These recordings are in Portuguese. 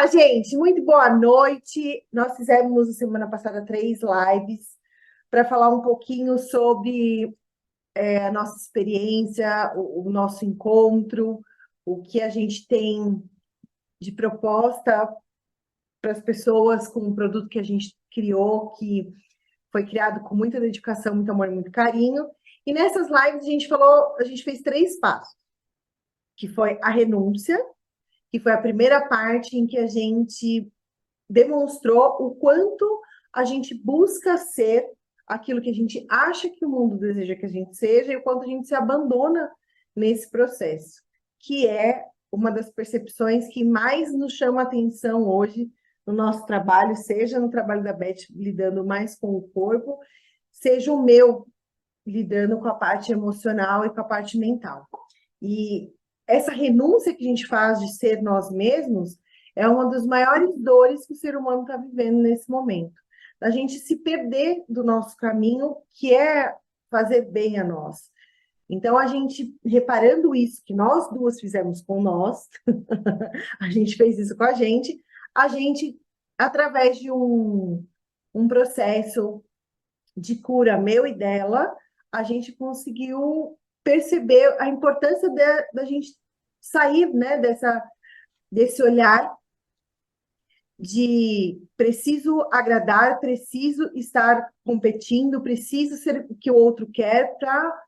gente, muito boa noite. Nós fizemos, na semana passada, 3 lives para falar um pouquinho sobre a nossa experiência, o nosso encontro, o que a gente tem de proposta para as pessoas com o produto que a gente criou, que foi criado com muita dedicação, muito amor e muito carinho. E nessas lives a gente fez 3 passos, que foi a renúncia, que foi a primeira parte em que a gente demonstrou o quanto a gente busca ser aquilo que a gente acha que o mundo deseja que a gente seja e o quanto a gente se abandona nesse processo, que é uma das percepções que mais nos chama a atenção hoje no nosso trabalho, seja no trabalho da Beth lidando mais com o corpo, seja o meu lidando com a parte emocional e com a parte mental. E essa renúncia que a gente faz de ser nós mesmos é uma das maiores dores que o ser humano está vivendo nesse momento. A gente se perder do nosso caminho, que é fazer bem a nós. Então, a gente, reparando isso, que nós duas fizemos com nós, a gente fez isso com a gente, através de um processo de cura meu e dela, a gente conseguiu perceber a importância da gente sair, né, desse olhar de preciso agradar, preciso estar competindo, preciso ser o que o outro quer, para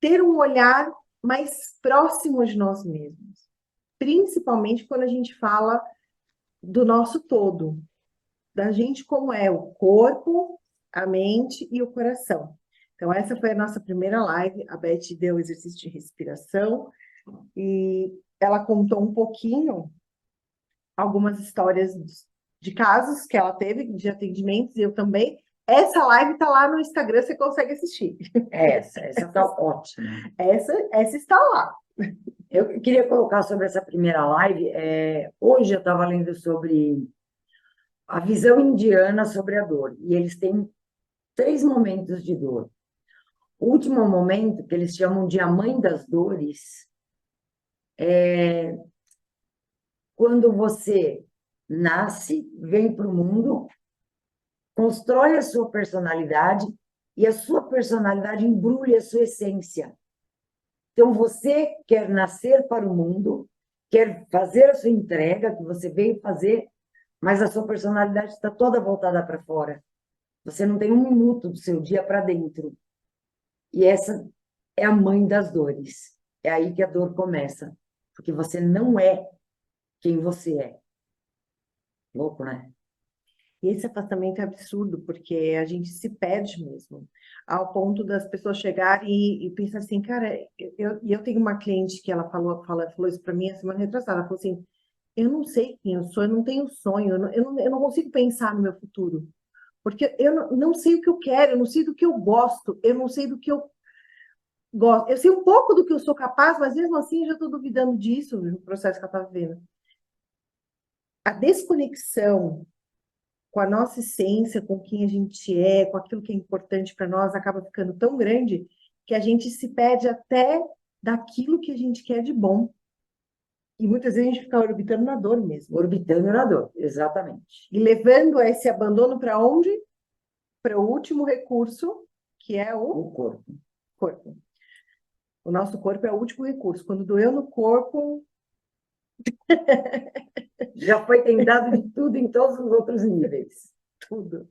ter um olhar mais próximo de nós mesmos. Principalmente quando a gente fala do nosso todo, da gente como é o corpo, a mente e o coração. Então, essa foi a nossa primeira live. A Beth deu exercício de respiração e ela contou um pouquinho algumas histórias de casos que ela teve, de atendimentos, e eu também. Essa live está lá no Instagram, você consegue assistir. Essa está ótima. Essa está lá. Eu queria colocar sobre essa primeira live. Hoje eu estava lendo sobre a visão indiana sobre a dor, e eles têm 3 momentos de dor. O último momento, que eles chamam de a mãe das dores, é quando você nasce, vem para o mundo, constrói a sua personalidade, e a sua personalidade embrulha a sua essência. Então, você quer nascer para o mundo, quer fazer a sua entrega, que você veio fazer, mas a sua personalidade está toda voltada para fora. Você não tem um minuto do seu dia para dentro. E essa é a mãe das dores. É aí que a dor começa. Porque você não é quem você é. Louco, né? E esse afastamento é absurdo, porque a gente se perde mesmo, ao ponto das pessoas chegarem e pensar assim, cara, eu tenho uma cliente que ela falou isso para mim a semana retrasada, ela falou assim, eu não sei quem eu sou, eu não tenho sonho, eu não consigo pensar no meu futuro, porque eu não sei o que eu quero, eu não sei do que eu gosto, eu não sei do que eu gosto, eu sei um pouco do que eu sou capaz, mas mesmo assim eu já estou duvidando disso, no processo que ela está vivendo. A desconexão com a nossa essência, com quem a gente é, com aquilo que é importante para nós, acaba ficando tão grande que a gente se perde até daquilo que a gente quer de bom. E muitas vezes a gente fica orbitando na dor mesmo. Orbitando na dor, exatamente. E levando esse abandono para onde? Para o último recurso, que é O corpo. corpo. O nosso corpo é o último recurso. Quando doeu no corpo... Já foi tentado de tudo em todos os outros níveis. Tudo.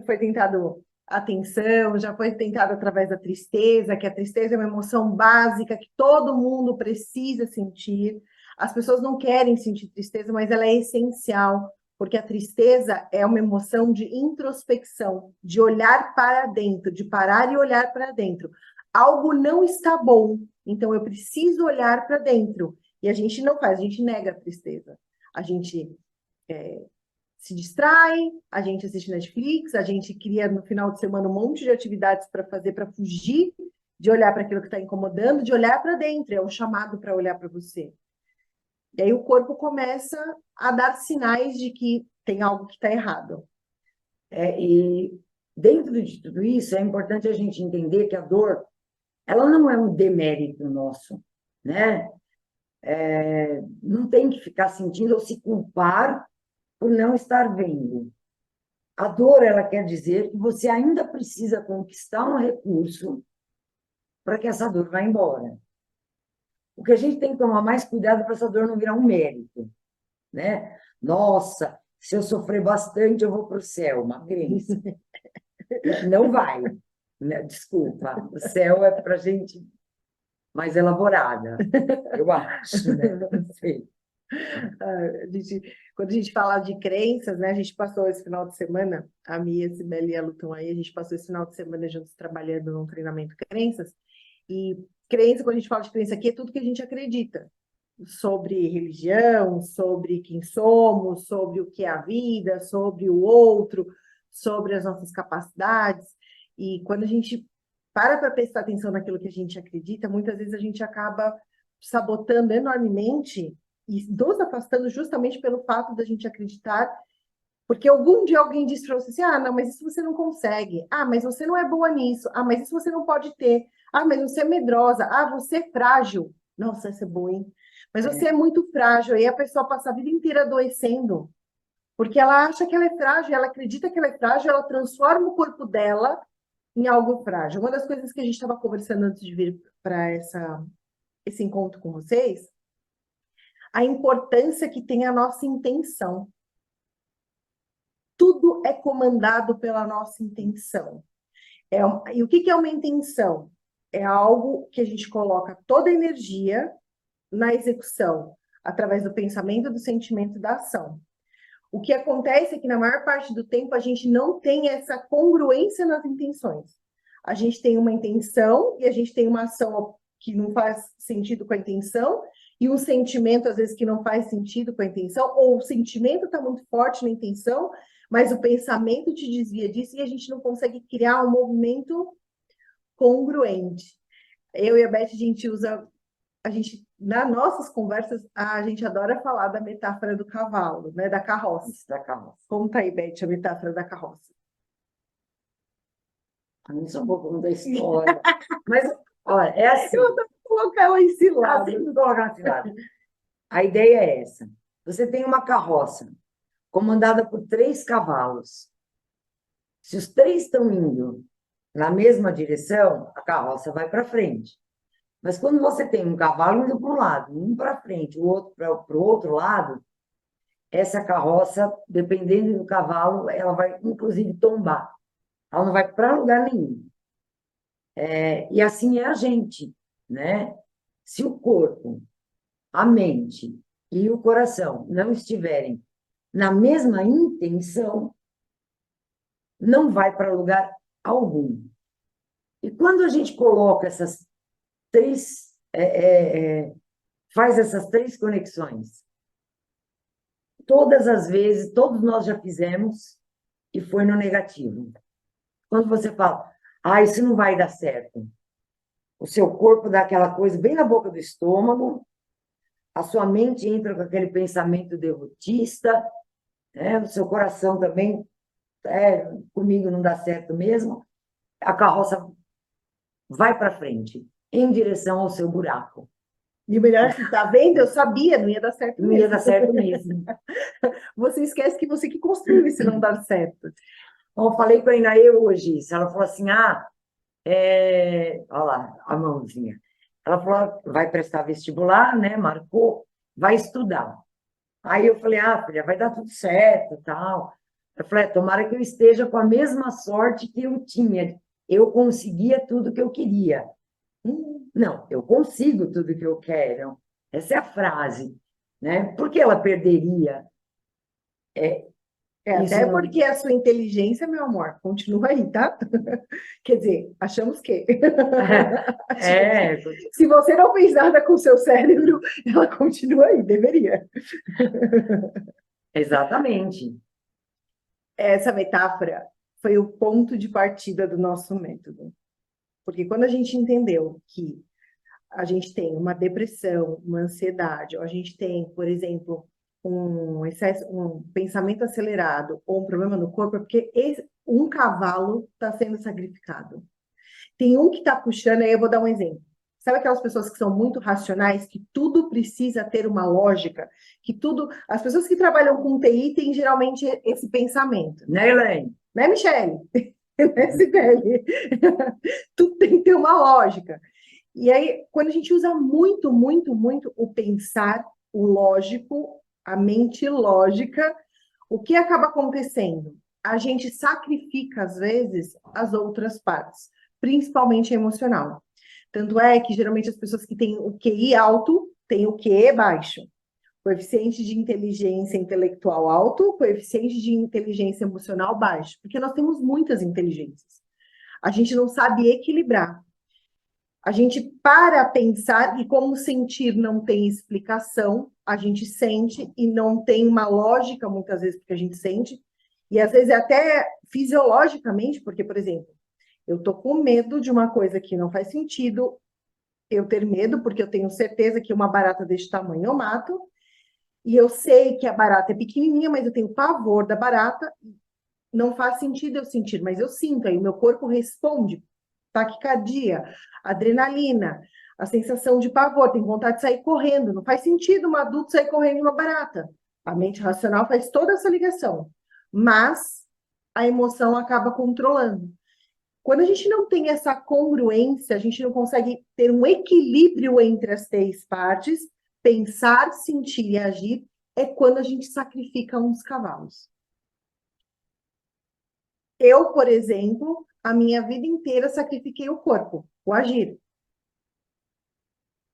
Foi tentado atenção, já foi tentado através da tristeza, que a tristeza é uma emoção básica que todo mundo precisa sentir. As pessoas não querem sentir tristeza, mas ela é essencial, porque a tristeza é uma emoção de introspecção, de olhar para dentro, de parar e olhar para dentro. Algo não está bom, então eu preciso olhar para dentro. E a gente não faz, a gente nega a tristeza. A gente se distrai, a gente assiste Netflix, a gente cria no final de semana um monte de atividades para fazer, para fugir de olhar para aquilo que está incomodando, de olhar para dentro, é um chamado para olhar para você. E aí o corpo começa a dar sinais de que tem algo que está errado. E dentro de tudo isso, é importante a gente entender que a dor, ela não é um demérito nosso, né? não tem que ficar sentindo ou se culpar por não estar vendo. A dor, ela quer dizer que você ainda precisa conquistar um recurso para que essa dor vá embora. O que a gente tem que tomar mais cuidado para essa dor não virar um mérito, né? Nossa, se eu sofrer bastante, eu vou para o céu, uma crença. Não vai, né? Desculpa, o céu é para gente mais elaborada, eu acho, né? Não sei. Quando a gente fala de crenças, né? A gente passou esse final de semana, a Mia, a Sibeli e a Lu estão aí, a gente passou esse final de semana juntos trabalhando num treinamento crenças. E crença, quando a gente fala de crença aqui, é tudo que a gente acredita sobre religião, sobre quem somos, sobre o que é a vida, sobre o outro, sobre as nossas capacidades. E quando a gente para prestar atenção naquilo que a gente acredita, muitas vezes a gente acaba sabotando enormemente e nos afastando justamente pelo fato da gente acreditar, porque algum dia alguém disse para você assim, ah, não, mas isso você não consegue, ah, mas você não é boa nisso, ah, mas isso você não pode ter, ah, mas você é medrosa, ah, você é frágil. Nossa, essa é boa, hein? Mas você é muito frágil, e a pessoa passa a vida inteira adoecendo, porque ela acha que ela é frágil, ela acredita que ela é frágil, ela transforma o corpo dela em algo frágil. Uma das coisas que a gente estava conversando antes de vir para esse encontro com vocês, a importância que tem a nossa intenção. Tudo é comandado pela nossa intenção. E o que é uma intenção? É algo que a gente coloca toda a energia na execução, através do pensamento, do sentimento e da ação. O que acontece é que, na maior parte do tempo, a gente não tem essa congruência nas intenções. A gente tem uma intenção e a gente tem uma ação que não faz sentido com a intenção, e um sentimento, às vezes, que não faz sentido com a intenção, ou o sentimento está muito forte na intenção, mas o pensamento te desvia disso e a gente não consegue criar um movimento congruente. Eu e a Beth, nas nossas conversas, a gente adora falar da metáfora do cavalo, né? Da carroça. Isso, da carroça. Conta aí, Beth, a metáfora da carroça. Eu não sou um pouco da história. Mas, olha, é assim. Eu vou colocar ela em cilada. Assim, colocar ela em cilada. A ideia é essa. Você tem uma carroça comandada por 3 cavalos. Se os 3 estão indo na mesma direção, a carroça vai para frente. Mas quando você tem um cavalo indo para um lado, um para frente, o outro para o outro lado, essa carroça, dependendo do cavalo, ela vai inclusive tombar. Ela não vai para lugar nenhum. E assim é a gente, né? Se o corpo, a mente e o coração não estiverem na mesma intenção, não vai para lugar algum. E quando a gente coloca essas 3, faz essas 3 conexões, todas as vezes, todos nós já fizemos e foi no negativo. Quando você fala, ah, isso não vai dar certo, o seu corpo dá aquela coisa bem na boca do estômago, a sua mente entra com aquele pensamento derrotista, né? O seu coração também, comigo não dá certo mesmo, a carroça vai para frente, em direção ao seu buraco. E o melhor, tá vendo? Eu sabia, não ia dar certo mesmo. Não ia dar certo mesmo. Você esquece que você que construiu se não dar certo. Então, eu falei com a Inaê hoje isso. Ela falou assim, olha lá, a mãozinha. Ela falou, vai prestar vestibular, né? Marcou, vai estudar. Aí eu falei, filha, vai dar tudo certo, tal. Eu falei, tomara que eu esteja com a mesma sorte que eu tinha. Eu conseguia tudo que eu queria. Não, eu consigo tudo que eu quero. Essa é a frase, né? Por que ela perderia? Até porque a sua inteligência, meu amor, continua aí, tá? Quer dizer, achamos que. Se você não fez nada com o seu cérebro, ela continua aí, deveria. Exatamente. Essa metáfora foi o ponto de partida do nosso método. Porque quando a gente entendeu que a gente tem uma depressão, uma ansiedade, ou a gente tem, por exemplo, um excesso, um pensamento acelerado ou um problema no corpo, é porque um cavalo está sendo sacrificado. Tem um que está puxando, aí eu vou dar um exemplo. Sabe aquelas pessoas que são muito racionais, que tudo precisa ter uma lógica, que tudo. As pessoas que trabalham com TI têm geralmente esse pensamento. Né, Elaine? Né, Michele? Né, Sibeli? Tudo tem que ter uma lógica. E aí, quando a gente usa muito, muito, muito o pensar, o lógico, a mente lógica, o que acaba acontecendo? A gente sacrifica, às vezes, as outras partes, principalmente a emocional. Tanto é que, geralmente, as pessoas que têm o QI alto têm o QE baixo. Coeficiente de inteligência intelectual alto, coeficiente de inteligência emocional baixo. Porque nós temos muitas inteligências. A gente não sabe equilibrar. A gente para pensar e como sentir não tem explicação, a gente sente e não tem uma lógica muitas vezes porque a gente sente, e às vezes é até fisiologicamente, porque, por exemplo, eu tô com medo de uma coisa que não faz sentido eu ter medo, porque eu tenho certeza que uma barata desse tamanho eu mato, e eu sei que a barata é pequenininha, mas eu tenho pavor da barata, não faz sentido eu sentir, mas eu sinto, aí o meu corpo responde, taquicardia, adrenalina, a sensação de pavor, tem vontade de sair correndo. Não faz sentido um adulto sair correndo de uma barata. A mente racional faz toda essa ligação, mas a emoção acaba controlando. Quando a gente não tem essa congruência, a gente não consegue ter um equilíbrio entre as três partes, pensar, sentir e agir, é quando a gente sacrifica uns cavalos. Eu, por exemplo, a minha vida inteira sacrifiquei o corpo, o agir.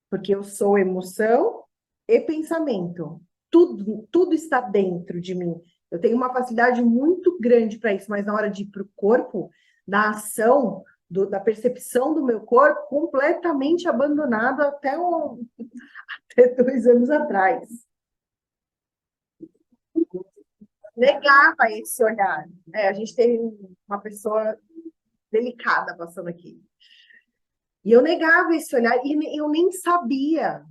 Porque eu sou emoção e pensamento. Tudo está dentro de mim. Eu tenho uma facilidade muito grande para isso, mas na hora de ir para o corpo, da ação, da percepção do meu corpo, completamente abandonado até 2 anos atrás. Negava esse olhar. A gente tem uma pessoa delicada passando aqui. E eu negava esse olhar e eu nem sabia.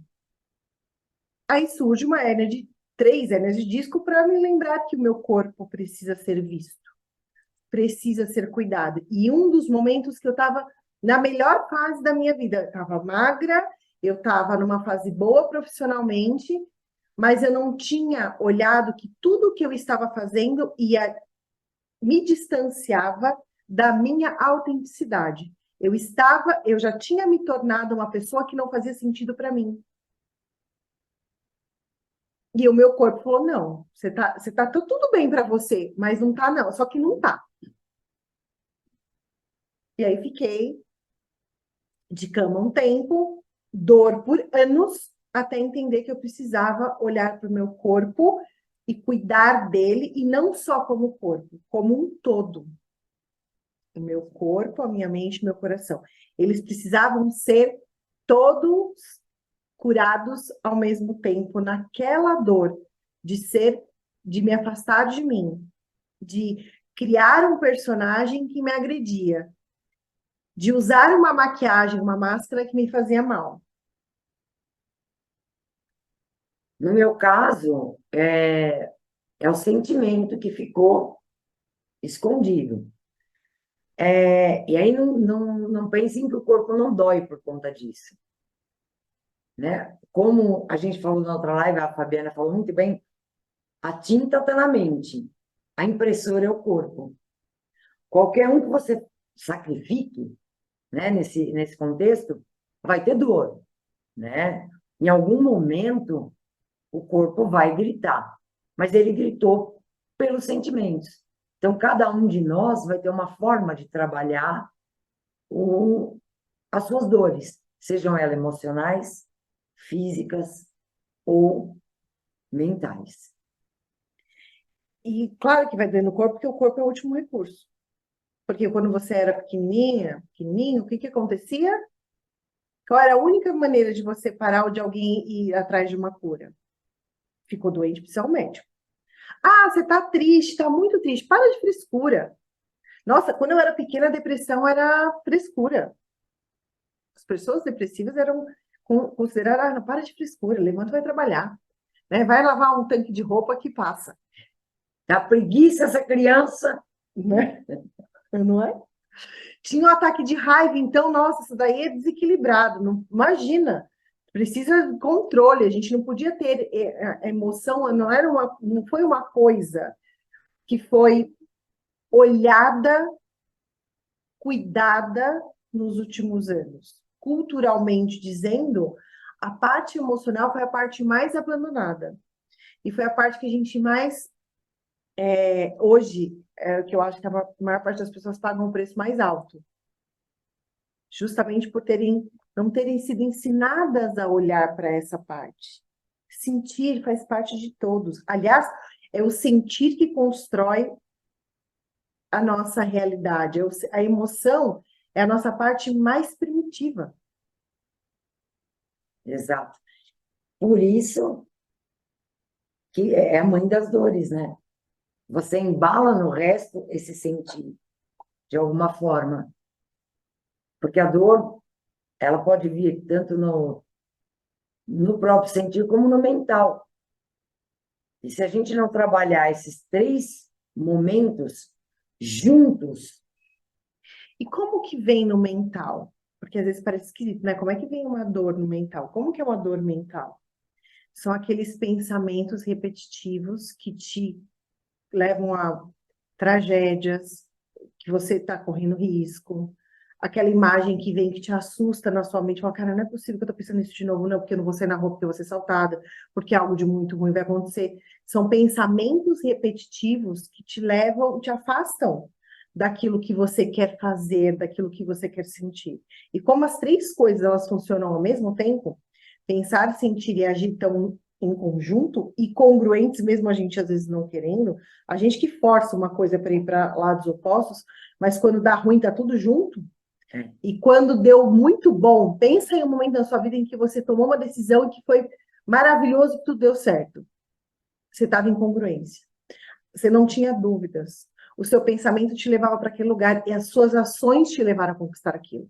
Aí surge uma hérnia de 3 hérnias de disco para me lembrar que o meu corpo precisa ser visto, precisa ser cuidado. E um dos momentos que eu estava na melhor fase da minha vida, eu estava magra, eu estava numa fase boa profissionalmente, mas eu não tinha olhado que tudo que eu estava fazendo me distanciava da minha autenticidade. Eu já tinha me tornado uma pessoa que não fazia sentido para mim. E o meu corpo falou: não, você tá tudo bem para você, mas não tá, não, só que não tá. E aí fiquei de cama um tempo, dor por anos, até entender que eu precisava olhar para o meu corpo e cuidar dele, e não só como corpo, como um todo. O meu corpo, a minha mente, meu coração. Eles precisavam ser todos curados ao mesmo tempo, naquela dor de me afastar de mim, de criar um personagem que me agredia, de usar uma maquiagem, uma máscara que me fazia mal. No meu caso, é o sentimento que ficou escondido. E aí não pensem que o corpo não dói por conta disso. Né? Como a gente falou na outra live, a Fabiana falou muito bem, a tinta está na mente, a impressora é o corpo. Qualquer um que você sacrifique, né, nesse contexto, vai ter dor. Né? Em algum momento, o corpo vai gritar, mas ele gritou pelos sentimentos. Então, cada um de nós vai ter uma forma de trabalhar as suas dores, sejam elas emocionais, físicas ou mentais. E claro que vai doer no corpo, porque o corpo é o último recurso. Porque quando você era pequenininho, o que acontecia? Qual era a única maneira de você parar ou de alguém ir atrás de uma cura? Ficou doente, precisa ir ao médico. Ah, você tá triste, tá muito triste. Para de frescura. Nossa, quando eu era pequena, a depressão era frescura. As pessoas depressivas eram consideradas, ah, para de frescura, levanta e vai trabalhar. Né? Vai lavar um tanque de roupa que passa. Dá preguiça essa criança. Né? Não é? Tinha um ataque de raiva, então, nossa, isso daí é desequilibrado. Não, imagina, precisa de controle. A gente não podia ter a emoção, não foi uma coisa que foi olhada, cuidada nos últimos anos. Culturalmente dizendo, a parte emocional foi a parte mais abandonada. E foi a parte que a gente mais, hoje, que eu acho que a maior parte das pessoas pagam o preço mais alto. Justamente por não terem sido ensinadas a olhar para essa parte. Sentir faz parte de todos. Aliás, é o sentir que constrói a nossa realidade. A emoção é a nossa parte mais primitiva. Exato. Por isso que é a mãe das dores, né? Você embala no resto esse sentir, de alguma forma. Porque a dor, ela pode vir tanto no próprio sentir como no mental. E se a gente não trabalhar esses três momentos juntos, E como que vem no mental? Porque às vezes parece esquisito, né? Como é que vem uma dor no mental? Como que é uma dor mental? São aqueles pensamentos repetitivos que te levam a tragédias, que você está correndo risco, aquela imagem que vem que te assusta na sua mente, fala, cara, não é possível que eu tô pensando nisso de novo, não, porque eu não vou sair na rua, porque eu vou ser assaltada, porque algo de muito ruim vai acontecer. São pensamentos repetitivos que te levam, te afastam daquilo que você quer fazer, daquilo que você quer sentir. E como as três coisas elas funcionam ao mesmo tempo, pensar, sentir e agir estão em conjunto e congruentes, mesmo a gente às vezes não querendo, a gente que força uma coisa para ir para lados opostos, mas quando dá ruim, tá tudo junto. E quando deu muito bom, pensa em um momento da sua vida em que você tomou uma decisão e que foi maravilhoso e tudo deu certo. Você estava em congruência. Você não tinha dúvidas. O seu pensamento te levava para aquele lugar e as suas ações te levaram a conquistar aquilo.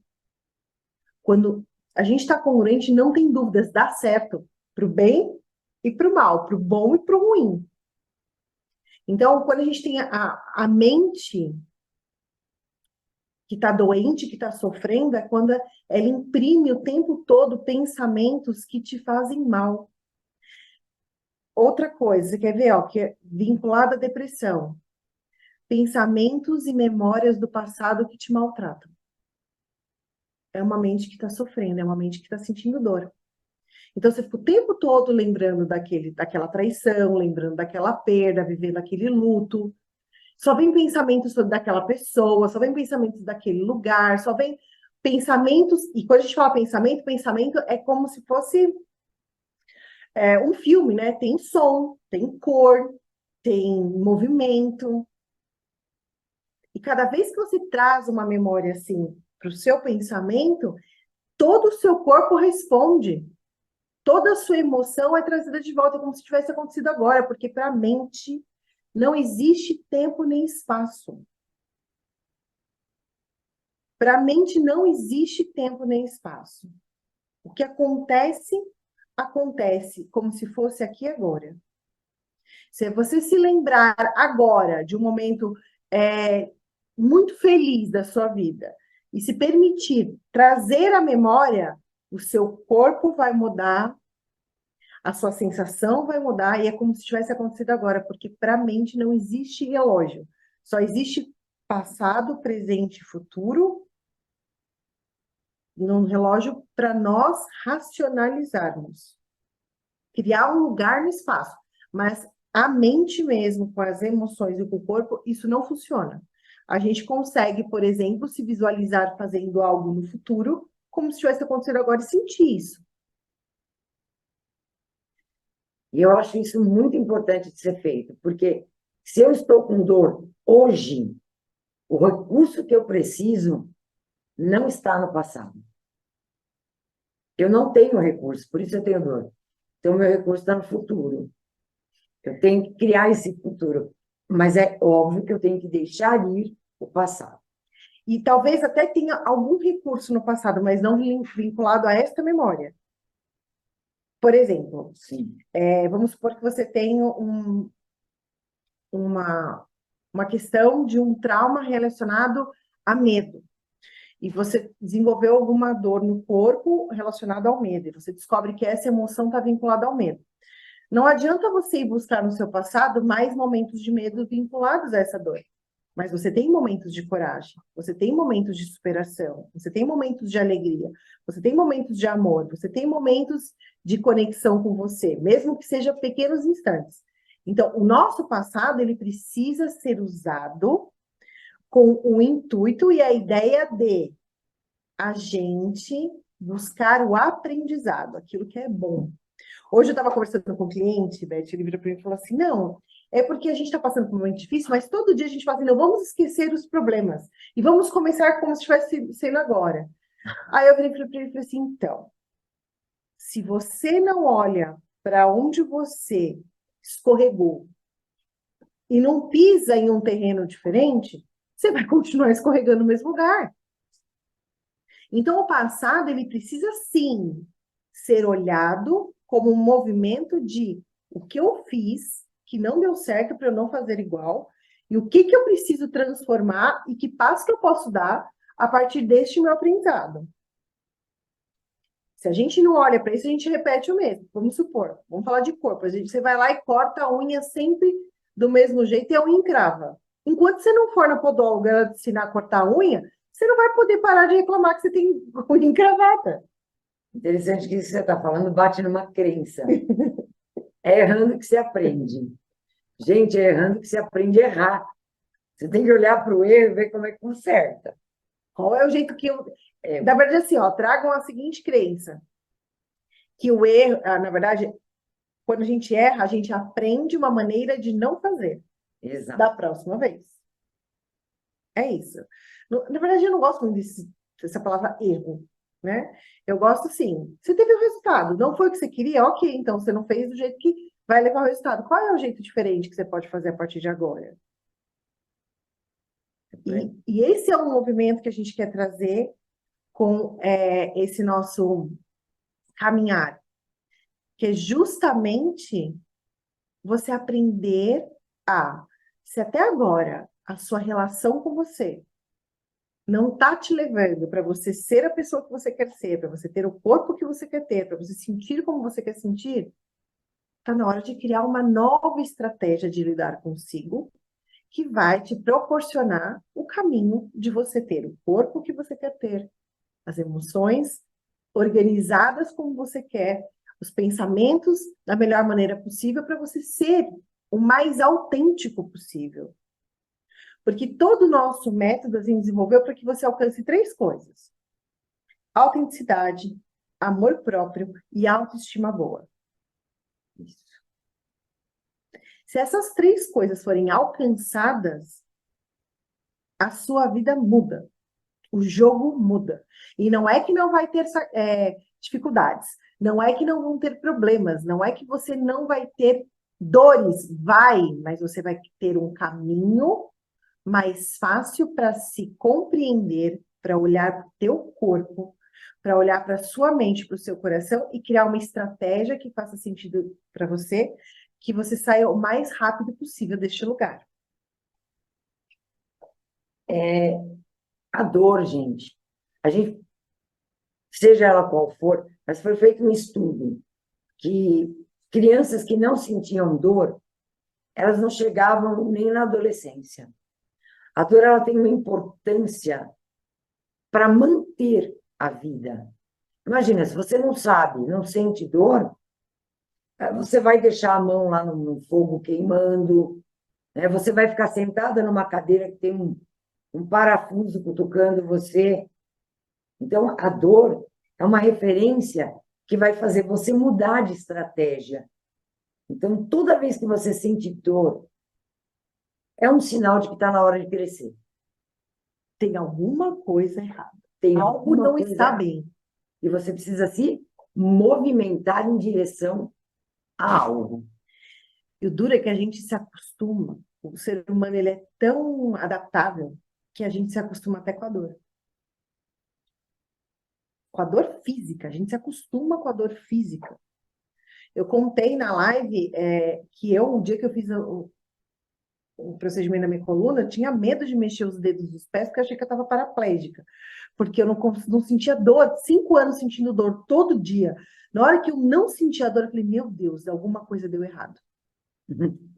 Quando a gente está congruente, não tem dúvidas, dá certo para o bem e para o mal, para o bom e para o ruim. Então, quando a gente tem a mente que está doente, que está sofrendo, é quando ela imprime o tempo todo pensamentos que te fazem mal. Outra coisa, você quer ver, ó, que é vinculada à depressão. Pensamentos e memórias do passado que te maltratam. É uma mente que está sofrendo, é uma mente que está sentindo dor. Então, você fica o tempo todo lembrando daquela traição, lembrando daquela perda, vivendo aquele luto. Só vem pensamentos daquela pessoa, só vem pensamentos daquele lugar, só vem pensamentos. E quando a gente fala pensamento, pensamento é como se fosse um filme, né? Tem som, tem cor, tem movimento. E cada vez que você traz uma memória assim para o seu pensamento, todo o seu corpo responde. Toda a sua emoção é trazida de volta, como se tivesse acontecido agora, porque para a mente não existe tempo nem espaço. Para a mente não existe tempo nem espaço. O que acontece, acontece como se fosse aqui agora. Se você se lembrar agora de um momento muito feliz da sua vida e se permitir trazer a memória, o seu corpo vai mudar, a sua sensação vai mudar e é como se tivesse acontecido agora, porque para a mente não existe relógio, só existe passado, presente e futuro num relógio para nós racionalizarmos, criar um lugar no espaço. Mas a mente mesmo, com as emoções e com o corpo, isso não funciona. A gente consegue, por exemplo, se visualizar fazendo algo no futuro, como se tivesse acontecido agora e sentir isso. e eu acho isso muito importante de ser feito, porque se eu estou com dor hoje, o recurso que eu preciso não está no passado. Eu não tenho recurso, por isso eu tenho dor. Então, meu recurso está no futuro. Eu tenho que criar esse futuro. Mas é óbvio que eu tenho que deixar ir o passado. E talvez até tenha algum recurso no passado, mas não vinculado a esta memória. Por exemplo, Sim. vamos supor que você tem uma questão de um trauma relacionado a medo. e você desenvolveu alguma dor no corpo relacionada ao medo, e você descobre que essa emoção está vinculada ao medo. Não adianta você ir buscar no seu passado mais momentos de medo vinculados a essa dor. Mas você tem momentos de coragem, você tem momentos de superação, você tem momentos de alegria, você tem momentos de amor, você tem momentos de conexão com você, mesmo que seja pequenos instantes. Então, o nosso passado, ele precisa ser usado com o intuito e a ideia de a gente buscar o aprendizado, aquilo que é bom. Hoje eu estava conversando com um cliente, Beth, ele virou para mim e falou assim, não, é porque a gente está passando por um momento difícil, mas todo dia a gente fala assim, não, vamos esquecer os problemas e vamos começar como se estivesse sendo agora. Aí eu virei para ele e falei assim, então, se você não olha para onde você escorregou e não pisa em um terreno diferente, você vai continuar escorregando no mesmo lugar. Então, o passado, ele precisa, sim, ser olhado como um movimento de o que eu fiz, que não deu certo para eu não fazer igual, e o que eu preciso transformar e que passo que eu posso dar a partir deste meu aprendizado. Se a gente não olha para isso, a gente repete o mesmo. Vamos supor, vamos falar de corpo. Você vai lá e corta a unha sempre do mesmo jeito e a unha encrava. Enquanto você não for na podóloga ela te ensinar a cortar a unha, você não vai poder parar de reclamar que você tem unha encravada. Interessante que isso que você está falando bate numa crença. É errando que se aprende. Gente, é errando que se aprende a errar. Você tem que olhar para o erro e ver como é que conserta. Qual é o jeito que eu... Na verdade, assim, ó, tragam a seguinte crença. Que o erro, na verdade, quando a gente erra, a gente aprende uma maneira de não fazer. Exato. Da próxima vez. É isso. Na verdade, eu não gosto muito dessa palavra erro, né? Eu gosto assim, você teve o resultado, não foi o que você queria, ok, então você não fez do jeito que vai levar o resultado. Qual é o jeito diferente que você pode fazer a partir de agora? E esse é um movimento que a gente quer trazer com esse nosso caminhar, que é justamente você aprender se até agora a sua relação com você não está te levando para você ser a pessoa que você quer ser, para você ter o corpo que você quer ter, para você sentir como você quer sentir, está na hora de criar uma nova estratégia de lidar consigo, que vai te proporcionar o caminho de você ter o corpo que você quer ter, as emoções organizadas como você quer, os pensamentos da melhor maneira possível para você ser o mais autêntico possível. Porque todo o nosso método a gente desenvolveu para que você alcance 3 coisas: autenticidade, amor próprio e autoestima boa. Isso. Se essas 3 coisas forem alcançadas, a sua vida muda. O jogo muda. E não é que não vai ter dificuldades, não é que não vão ter problemas, não é que você não vai ter dores, vai, mas você vai ter um caminho mais fácil para se compreender, para olhar para o teu corpo, para olhar para a sua mente, para o seu coração e criar uma estratégia que faça sentido para você, que você saia o mais rápido possível deste lugar. A dor, gente. A gente, seja ela qual for, mas foi feito um estudo que crianças que não sentiam dor, elas não chegavam nem na adolescência. A dor ela tem uma importância para manter a vida. Imagina, se você não sabe, não sente dor, você vai deixar a mão lá no fogo queimando, né? Você vai ficar sentada numa cadeira que tem um parafuso cutucando você. Então, a dor é uma referência que vai fazer você mudar de estratégia. Então, toda vez que você sente dor, é um sinal de que está na hora de crescer. Tem alguma coisa errada. Algo não está bem. E você precisa se movimentar em direção a algo. E o duro é que a gente se acostuma. O ser humano ele é tão adaptável que a gente se acostuma até com a dor. Com a dor física. A gente se acostuma com a dor física. Eu contei na live que o dia que eu fiz o procedimento da minha coluna, eu tinha medo de mexer os dedos dos pés, porque eu achei que eu estava paraplégica. Porque eu não sentia dor, 5 anos sentindo dor todo dia. Na hora que eu não sentia dor, eu falei, meu Deus, alguma coisa deu errado.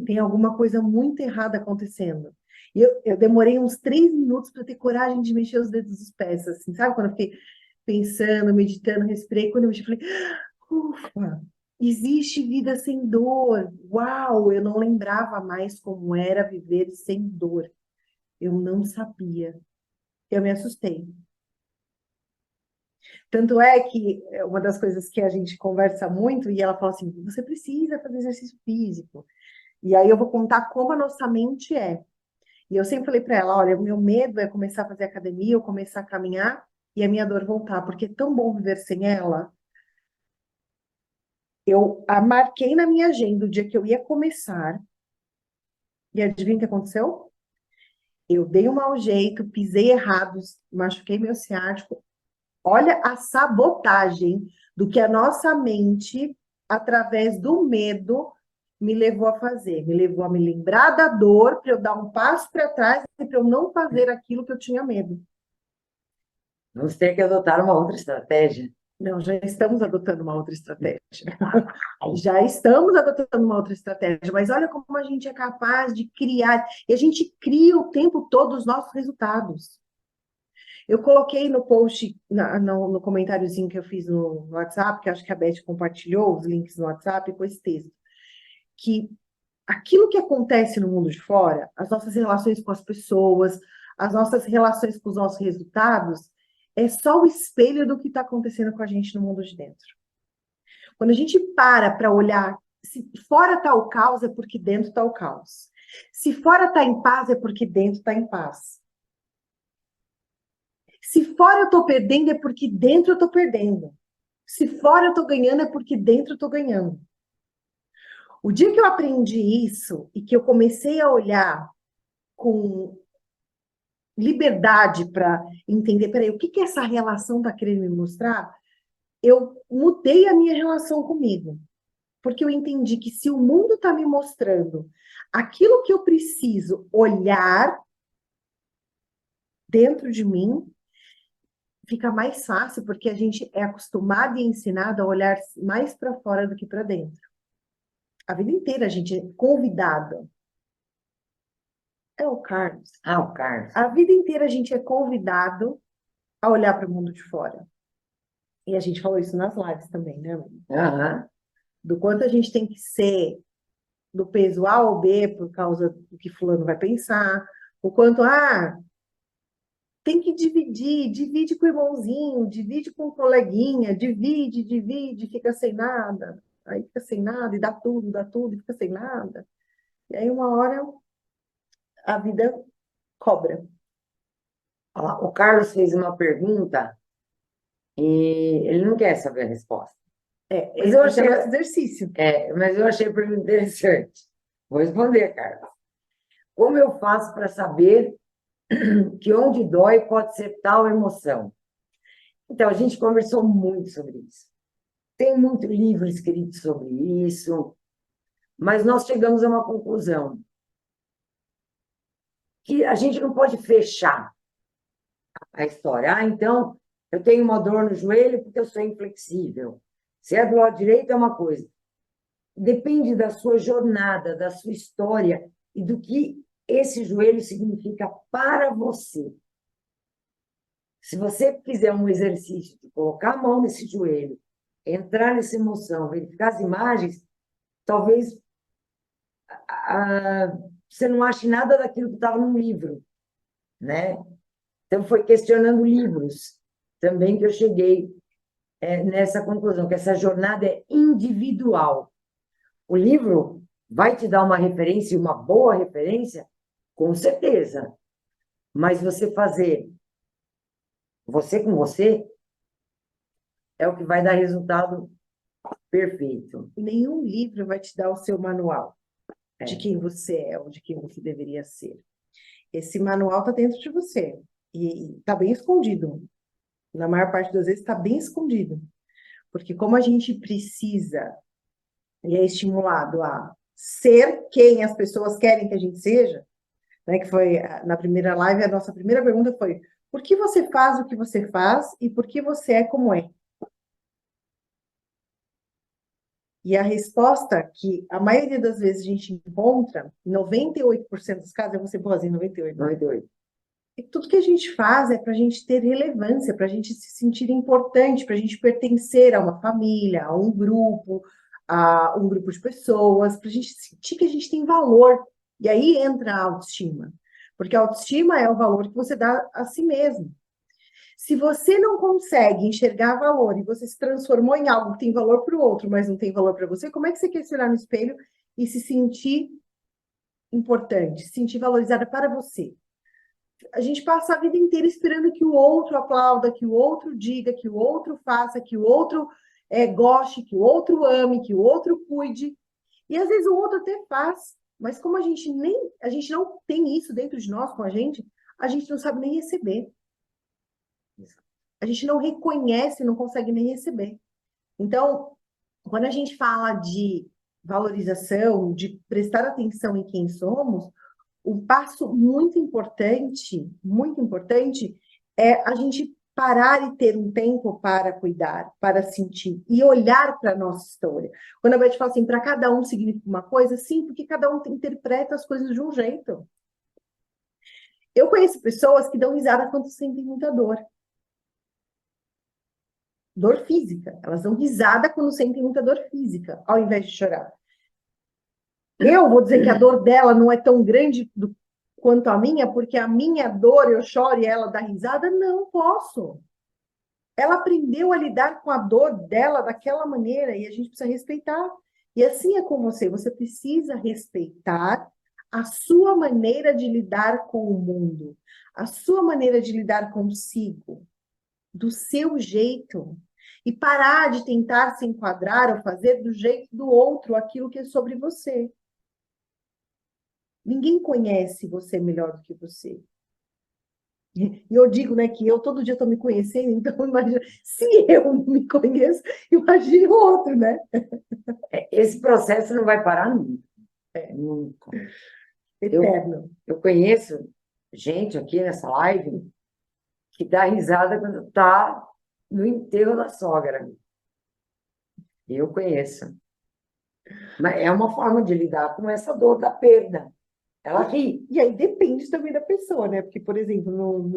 Tem alguma coisa muito errada acontecendo. E eu demorei uns 3 minutos para ter coragem de mexer os dedos dos pés, assim, sabe? Quando eu fiquei pensando, meditando, respirei, quando eu mexi, eu falei, ufa, existe vida sem dor. Uau, eu não lembrava mais como era viver sem dor. Eu não sabia. Eu me assustei. Tanto é que uma das coisas que a gente conversa muito, e ela fala assim, você precisa fazer exercício físico. E aí eu vou contar como a nossa mente é. E eu sempre falei para ela, olha, o meu medo é começar a fazer academia, ou começar a caminhar e a minha dor voltar, porque é tão bom viver sem ela. Eu a marquei na minha agenda o dia que eu ia começar, e adivinha o que aconteceu? Eu dei um mau jeito, pisei errado, machuquei meu ciático. Olha a sabotagem do que a nossa mente, através do medo, me levou a fazer. Me levou a me lembrar da dor, para eu dar um passo para trás e para eu não fazer aquilo que eu tinha medo. Vamos ter que adotar uma outra estratégia. Não, já estamos adotando uma outra estratégia. Já estamos adotando uma outra estratégia, mas olha como a gente é capaz de criar, e a gente cria o tempo todo os nossos resultados. Eu coloquei no post, no comentáriozinho que eu fiz no WhatsApp, que acho que a Beth compartilhou os links no WhatsApp com esse texto, que aquilo que acontece no mundo de fora, as nossas relações com as pessoas, as nossas relações com os nossos resultados, é só o espelho do que está acontecendo com a gente no mundo de dentro. Quando a gente para olhar, se fora está o caos, é porque dentro está o caos. Se fora está em paz, é porque dentro está em paz. Se fora eu estou perdendo, é porque dentro eu estou perdendo. Se fora eu estou ganhando, é porque dentro eu estou ganhando. O dia que eu aprendi isso e que eu comecei a olhar com liberdade para entender, peraí, o que que essa relação está querendo me mostrar? Eu mudei a minha relação comigo. Porque eu entendi que se o mundo está me mostrando aquilo que eu preciso olhar dentro de mim, fica mais fácil, porque a gente é acostumado e ensinado a olhar mais para fora do que para dentro. A vida inteira a gente é convidado. É o Carlos. Ah, o Carlos. A vida inteira a gente é convidado a olhar para o mundo de fora. E a gente falou isso nas lives também, né, mãe? Aham. Do quanto a gente tem que ser do peso A ou B por causa do que fulano vai pensar, o quanto, tem que dividir, divide com o irmãozinho, divide com o coleguinha, divide, fica sem nada, aí fica sem nada, e dá tudo, e fica sem nada. E aí uma hora a vida cobra. Olha lá, o Carlos fez uma pergunta e ele não quer saber a resposta. Esse é o nosso exercício. Mas eu achei a pergunta interessante. Vou responder, Carlos. Como eu faço para saber que onde dói pode ser tal emoção? Então, a gente conversou muito sobre isso. Tem muito livro escrito sobre isso, mas nós chegamos a uma conclusão que a gente não pode fechar a história. Então, eu tenho uma dor no joelho porque eu sou inflexível. Se é do lado direito, é uma coisa. Depende da sua jornada, da sua história e do que esse joelho significa para você. Se você fizer um exercício de colocar a mão nesse joelho, entrar nessa emoção, verificar as imagens, talvez você não ache nada daquilo que estava no livro, né? Então, foi questionando livros também que eu cheguei nessa conclusão, que essa jornada é individual. O livro vai te dar uma referência, uma boa referência, com certeza. Mas você fazer você com você é o que vai dar resultado perfeito. Nenhum livro vai te dar o seu manual de quem você é ou de quem você deveria ser. Esse manual está dentro de você e está bem escondido. Na maior parte das vezes está bem escondido. Porque como a gente precisa e é estimulado a ser quem as pessoas querem que a gente seja, né? Que foi na primeira live, a nossa primeira pergunta foi: por que você faz o que você faz e por que você é como é? E a resposta que a maioria das vezes a gente encontra, em 98% dos casos, eu vou ser boazinha, 98%, 98. e tudo que a gente faz é para a gente ter relevância, para a gente se sentir importante, para a gente pertencer a uma família, a um grupo de pessoas, para a gente sentir que a gente tem valor. E aí entra a autoestima, porque a autoestima é o valor que você dá a si mesmo. Se você não consegue enxergar valor e você se transformou em algo que tem valor para o outro, mas não tem valor para você, como é que você quer se olhar no espelho e se sentir importante, se sentir valorizada para você? A gente passa a vida inteira esperando que o outro aplauda, que o outro diga, que o outro faça, que o outro goste, que o outro ame, que o outro cuide. E às vezes o outro até faz, mas como a gente não tem isso dentro de nós com a gente não sabe nem receber. A gente não reconhece, não consegue nem receber. Então, quando a gente fala de valorização, de prestar atenção em quem somos, um passo muito importante, é a gente parar e ter um tempo para cuidar, para sentir e olhar para a nossa história. Quando a Beth fala assim, para cada um significa uma coisa, sim, porque cada um interpreta as coisas de um jeito. Eu conheço pessoas que dão risada quando sentem muita dor. Dor física. Elas dão risada quando sentem muita dor física, ao invés de chorar. Eu vou dizer que a dor dela não é tão grande quanto a minha, porque a minha dor eu choro e ela dá risada? Não posso. Ela aprendeu a lidar com a dor dela daquela maneira e a gente precisa respeitar. E assim é com você, você precisa respeitar a sua maneira de lidar com o mundo, a sua maneira de lidar consigo, do seu jeito. E parar de tentar se enquadrar ou fazer do jeito do outro aquilo que é sobre você. Ninguém conhece você melhor do que você. E eu digo, né, que eu todo dia estou me conhecendo, então imagina, se eu não me conheço, imagina o outro, né? Esse processo não vai parar nunca. Nunca. Eterno. Eu conheço gente aqui nessa live que dá risada quando está no enterro da sogra. Eu conheço. Mas é uma forma de lidar com essa dor da perda. Ela ri. E aí depende também da pessoa, né? Porque, por exemplo,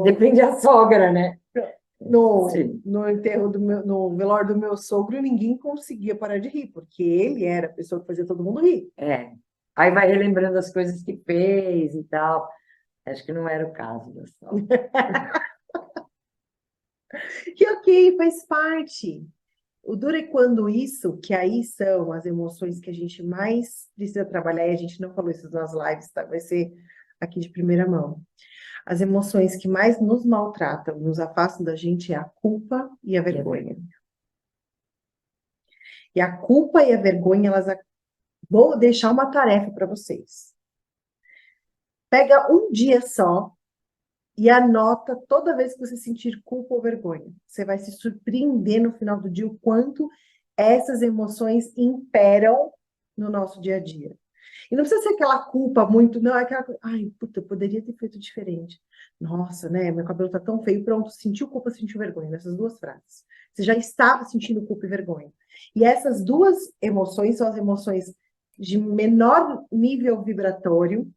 Depende da sogra, né? Sim. no enterro no velório do meu sogro, ninguém conseguia parar de rir, porque ele era a pessoa que fazia todo mundo rir. É. Aí vai relembrando as coisas que fez e tal. Acho que não era o caso da sogra. E ok, faz parte. O duro é quando isso, que aí são as emoções que a gente mais precisa trabalhar, e a gente não falou isso nas lives, tá? Vai ser aqui de primeira mão. As emoções que mais nos maltratam, nos afastam da gente é a culpa e a vergonha. E a culpa e a vergonha, vou deixar uma tarefa para vocês. Pega um dia só e anota toda vez que você sentir culpa ou vergonha. Você vai se surpreender no final do dia o quanto essas emoções imperam no nosso dia a dia. E não precisa ser aquela culpa muito, não, é aquela coisa, ai, puta, eu poderia ter feito diferente. Nossa, né, meu cabelo tá tão feio, pronto, sentiu culpa, sentiu vergonha, nessas duas frases. Você já estava sentindo culpa e vergonha. E essas duas emoções são as emoções de menor nível vibratório.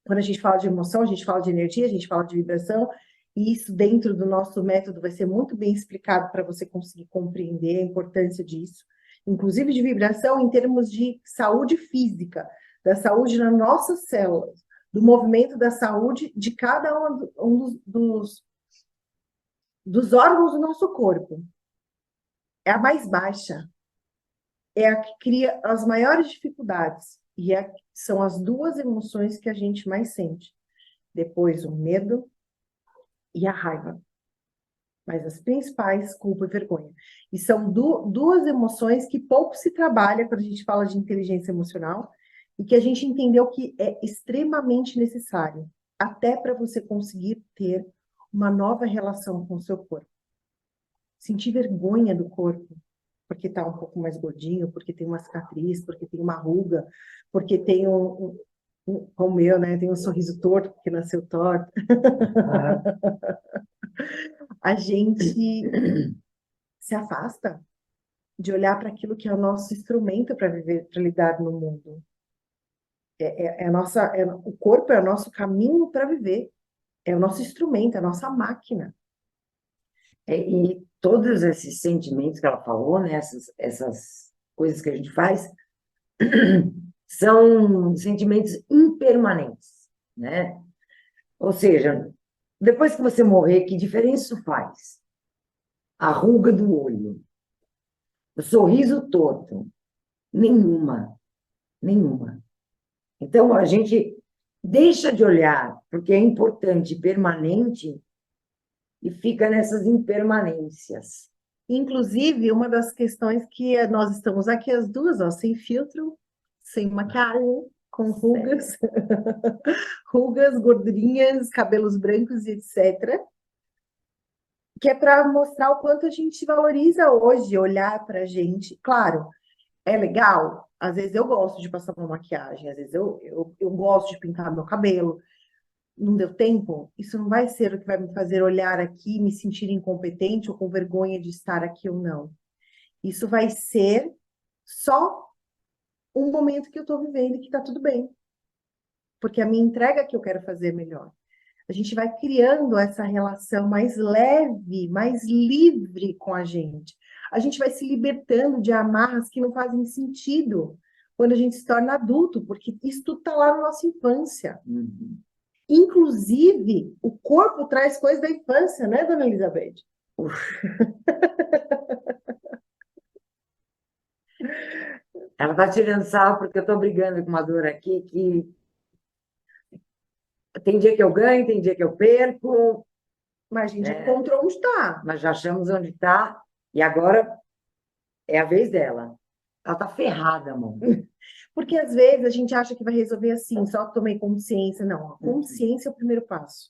Quando a gente fala de emoção, a gente fala de energia, a gente fala de vibração, e isso dentro do nosso método vai ser muito bem explicado para você conseguir compreender a importância disso, inclusive de vibração em termos de saúde física, da saúde nas nossas células, do movimento da saúde de cada um dos órgãos do nosso corpo. É a mais baixa, é a que cria as maiores dificuldades, e são as duas emoções que a gente mais sente. Depois o medo e a raiva. Mas as principais, culpa e vergonha. E são duas emoções que pouco se trabalha quando a gente fala de inteligência emocional e que a gente entendeu que é extremamente necessário, até para você conseguir ter uma nova relação com o seu corpo. Sentir vergonha do corpo, porque está um pouco mais gordinho, porque tem uma cicatriz, porque tem uma ruga, porque tem como eu, né? Tem um sorriso torto porque nasceu torto. Ah, A gente se afasta de olhar para aquilo que é o nosso instrumento para viver, para lidar no mundo. O corpo é o nosso caminho para viver, é o nosso instrumento, é a nossa máquina. e todos esses sentimentos que ela falou, né, essas coisas que a gente faz, são sentimentos impermanentes, né? Ou seja, depois que você morrer, que diferença isso faz? A ruga do olho, o sorriso torto, nenhuma, nenhuma. Então, a gente deixa de olhar porque é importante, permanente, e fica nessas impermanências. Inclusive, uma das questões que nós estamos aqui as duas, ó, sem filtro, sem maquiagem, com rugas, rugas, gordurinhas, cabelos brancos e etc. Que é para mostrar o quanto a gente valoriza hoje olhar para a gente. Claro, é legal. Às vezes eu gosto de passar uma maquiagem, às vezes eu gosto de pintar meu cabelo. Não deu tempo? Isso não vai ser o que vai me fazer olhar aqui, me sentir incompetente ou com vergonha de estar aqui ou não. Isso vai ser só um momento que eu estou vivendo e que está tudo bem. Porque a minha entrega que eu quero fazer é melhor. A gente vai criando essa relação mais leve, mais livre com a gente. A gente vai se libertando de amarras que não fazem sentido quando a gente se torna adulto, porque isso tudo está lá na nossa infância. Uhum. Inclusive, o corpo traz coisas da infância, né, dona Elizabeth? Ela está tirando sarro porque eu estou brigando com uma dor aqui que tem dia que eu ganho, tem dia que eu perco, Mas a gente né? encontrou onde está. Mas já achamos onde está e agora é a vez dela. Ela está ferrada, amor. Porque às vezes a gente acha que vai resolver assim, só tomei consciência. Não, a consciência é o primeiro passo.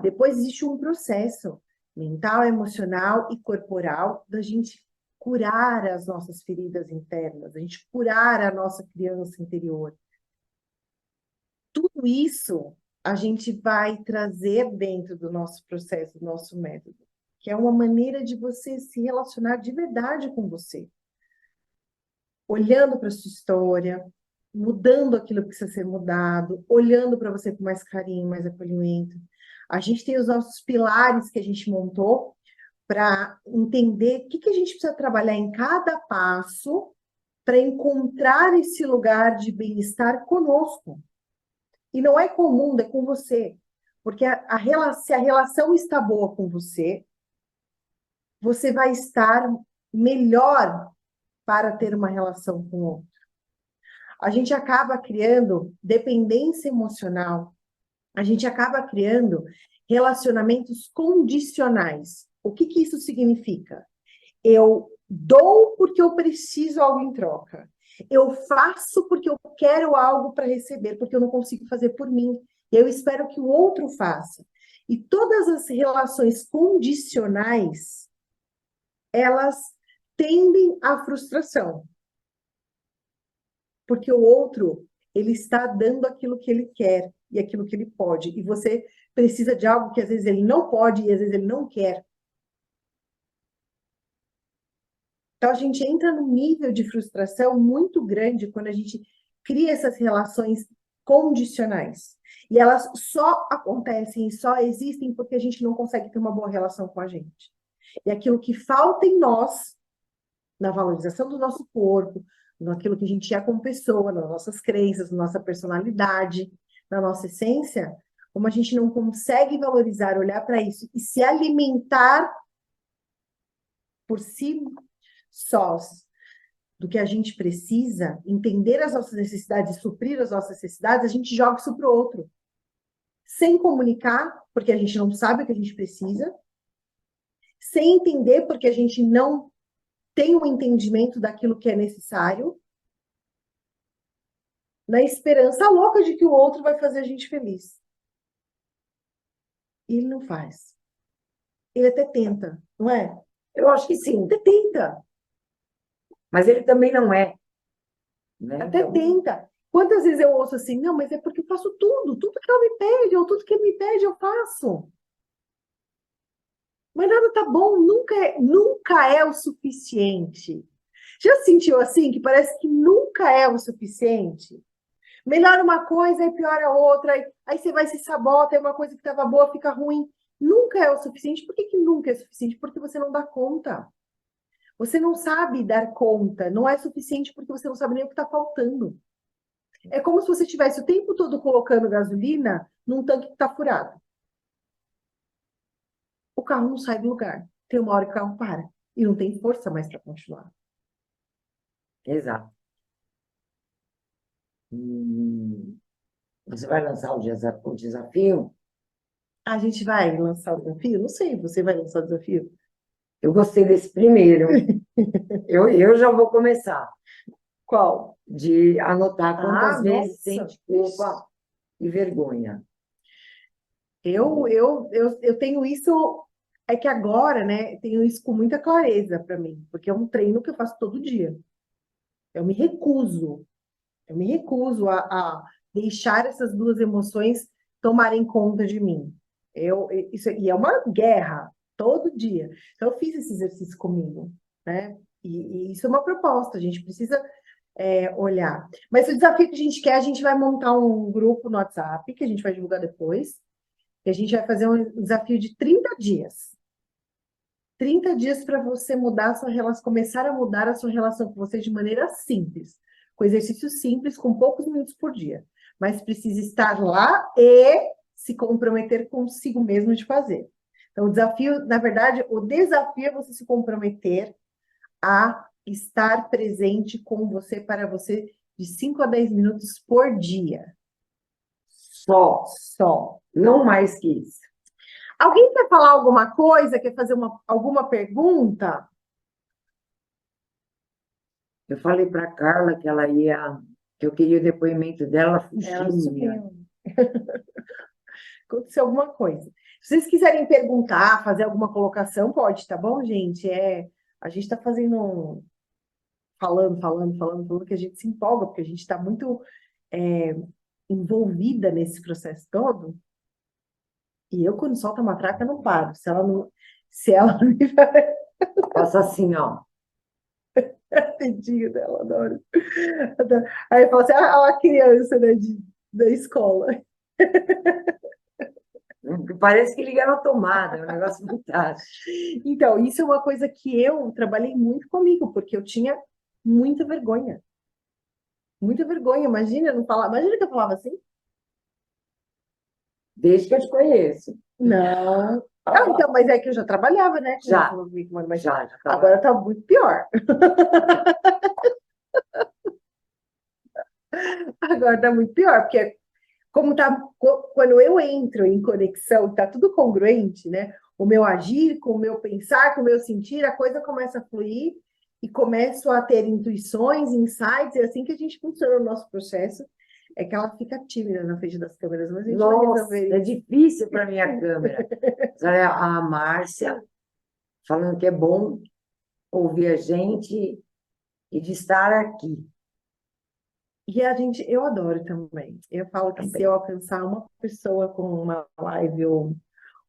Depois existe um processo mental, emocional e corporal da gente curar as nossas feridas internas, a gente curar a nossa criança interior. Tudo isso a gente vai trazer dentro do nosso processo, do nosso método, que é uma maneira de você se relacionar de verdade com você, olhando para a sua história, mudando aquilo que precisa ser mudado, olhando para você com mais carinho, mais acolhimento. A gente tem os nossos pilares que a gente montou para entender o que a gente precisa trabalhar em cada passo para encontrar esse lugar de bem-estar conosco. E não é com o mundo, é com você. Porque se a relação está boa com você, você vai estar melhor para ter uma relação com o outro. A gente acaba criando dependência emocional, a gente acaba criando relacionamentos condicionais. O que isso significa? Eu dou porque eu preciso algo em troca. Eu faço porque eu quero algo para receber, porque eu não consigo fazer por mim. Eu espero que o outro faça. E todas as relações condicionais, elas tendem à frustração. Porque o outro, ele está dando aquilo que ele quer e aquilo que ele pode. E você precisa de algo que às vezes ele não pode e às vezes ele não quer. Então, a gente entra num nível de frustração muito grande quando a gente cria essas relações condicionais. E elas só acontecem e só existem porque a gente não consegue ter uma boa relação com a gente. E aquilo que falta em nós, na valorização do nosso corpo, naquilo que a gente é como pessoa, nas nossas crenças, na nossa personalidade, na nossa essência, como a gente não consegue valorizar, olhar para isso e se alimentar por si sós do que a gente precisa, entender as nossas necessidades e suprir as nossas necessidades, a gente joga isso para o outro. Sem comunicar, porque a gente não sabe o que a gente precisa, sem entender, porque a gente não tem um entendimento daquilo que é necessário, na esperança louca de que o outro vai fazer a gente feliz. E ele não faz. Ele até tenta, não é? Eu acho que sim, Até tenta, mas ele também não é, né? até Então, tenta. Quantas vezes eu ouço assim, não, mas é porque eu faço tudo que ela me pede, ou tudo que ele me pede, eu faço. Mas nada tá bom, nunca é o suficiente. Já sentiu assim, que parece que nunca é o suficiente? Melhora uma coisa e piora outra, aí você vai se sabota, e uma coisa que estava boa fica ruim. Nunca é o suficiente. Por que que nunca é suficiente? Porque você não dá conta. Você não sabe dar conta. Não é suficiente porque você não sabe nem o que está faltando. É como se você estivesse o tempo todo colocando gasolina num tanque que está furado. O carro não sai do lugar. Tem uma hora que o carro para. E não tem força mais para continuar. Exato. E você vai lançar o desafio? A gente vai lançar o desafio? Não sei, você vai lançar o desafio? Eu gostei desse primeiro. Eu já vou começar, Qual? de anotar quantas Ah, vezes nossa. sente culpa e vergonha. Eu tenho isso, é que agora, né, tenho isso com muita clareza para mim, porque é um treino que eu faço todo dia. Eu me recuso, eu me recuso a deixar essas duas emoções tomarem conta de mim. E é uma guerra, todo dia. Então, eu fiz esse exercício comigo, né? E isso é uma proposta, a gente precisa olhar. Mas o desafio que a gente quer, a gente vai montar um grupo no WhatsApp, que a gente vai divulgar depois, e a gente vai fazer um desafio de 30 dias. 30 dias para você mudar a sua relação, começar a mudar a sua relação com você de maneira simples, com exercícios simples, com poucos minutos por dia. Mas precisa estar lá e se comprometer consigo mesmo de fazer. Então, o desafio, na verdade, o desafio é você se comprometer a estar presente com você, para você, de 5 a 10 minutos por dia. Só, Só. não mais que isso. Alguém quer falar alguma coisa? Quer fazer alguma pergunta? Eu falei para Carla que ela ia, que eu queria o depoimento dela, Ela fugiu, menina. sumiu. Aconteceu alguma coisa. Se vocês quiserem perguntar, fazer alguma colocação, pode, tá bom, gente? A gente está falando, que a gente se empolga, porque a gente está muito envolvida nesse processo todo. E eu, quando solto a matraca, não paro. Se ela não me Faça assim, ó. tadinho dela, adoro. Aí fala assim, a criança, né, da escola. Parece que liga na tomada, é um negócio fantástico. Então, isso é uma coisa que eu trabalhei muito comigo, porque eu tinha muita vergonha. Muita vergonha. Imagina, não falar. Imagina que eu falava assim? Desde que eu te conheço. Não. Ah, então, mas é que eu já trabalhava, né? Já, Mas já agora tá muito pior. Agora tá muito pior, porque quando eu entro em conexão, tá tudo congruente, né? O meu agir, com o meu pensar, com o meu sentir, a coisa começa a fluir e começo a ter intuições, insights, é assim que a gente funciona no nosso processo. É que ela fica tímida na frente das câmeras, mas a gente vai Nossa, resolver é isso. difícil para minha câmera. Olha, a Márcia falando que é bom ouvir a gente e de estar aqui E eu adoro também. Eu falo que se também. eu alcançar uma pessoa com uma live ou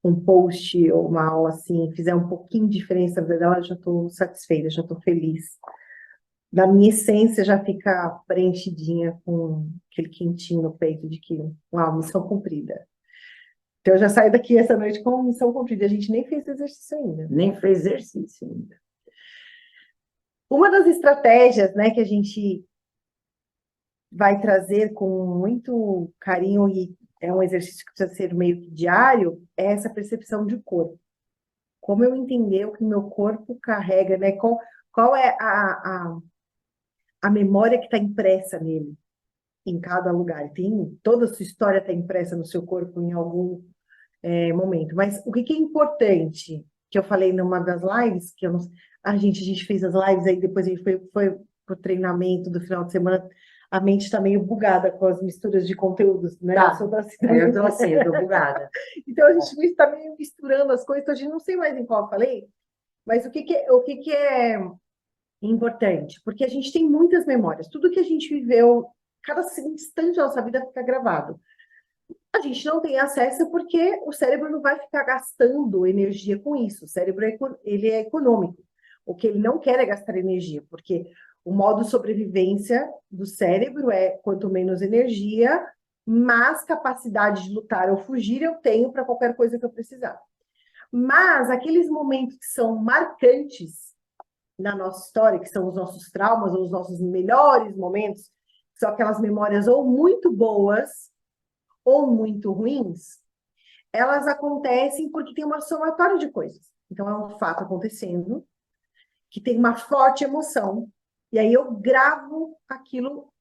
um post ou uma aula assim, fizer um pouquinho de diferença na vida dela, eu já estou satisfeita, já estou feliz. Da minha essência já fica preenchidinha com aquele quentinho no peito de que, uau, missão cumprida. Então eu já saio daqui essa noite com missão cumprida. A gente nem fez exercício ainda. Nem fez exercício ainda. Uma das estratégias, né, que a gente vai trazer com muito carinho e é um exercício que precisa ser meio que diário, é essa percepção de corpo. Como eu entender o que meu corpo carrega, né? Qual é a memória que está impressa nele, em cada lugar. Toda a sua história está impressa no seu corpo em algum momento. Mas o que é importante, que eu falei numa das lives, que eu não, a gente fez as lives, aí depois a gente foi pro treinamento do final de semana, a mente está meio bugada com as misturas de conteúdos, né? Tá. Eu sou da Eu tô assim, eu tô bugada. Então a gente está meio misturando as coisas, então a gente não sei mais em qual eu falei, mas o que que é importante? Porque a gente tem muitas memórias, tudo que a gente viveu, cada instante da nossa vida fica gravado. A gente não tem acesso porque o cérebro não vai ficar gastando energia com isso. O cérebro ele é econômico. O que ele não quer é gastar energia, porque o modo sobrevivência do cérebro é quanto menos energia, mais capacidade de lutar ou fugir eu tenho para qualquer coisa que eu precisar. Mas aqueles momentos que são marcantes na nossa história, que são os nossos traumas ou os nossos melhores momentos, que são aquelas memórias ou muito boas ou muito ruins, elas acontecem porque tem uma somatória de coisas. Então, é um fato acontecendo, que tem uma forte emoção, e aí eu gravo aquilo.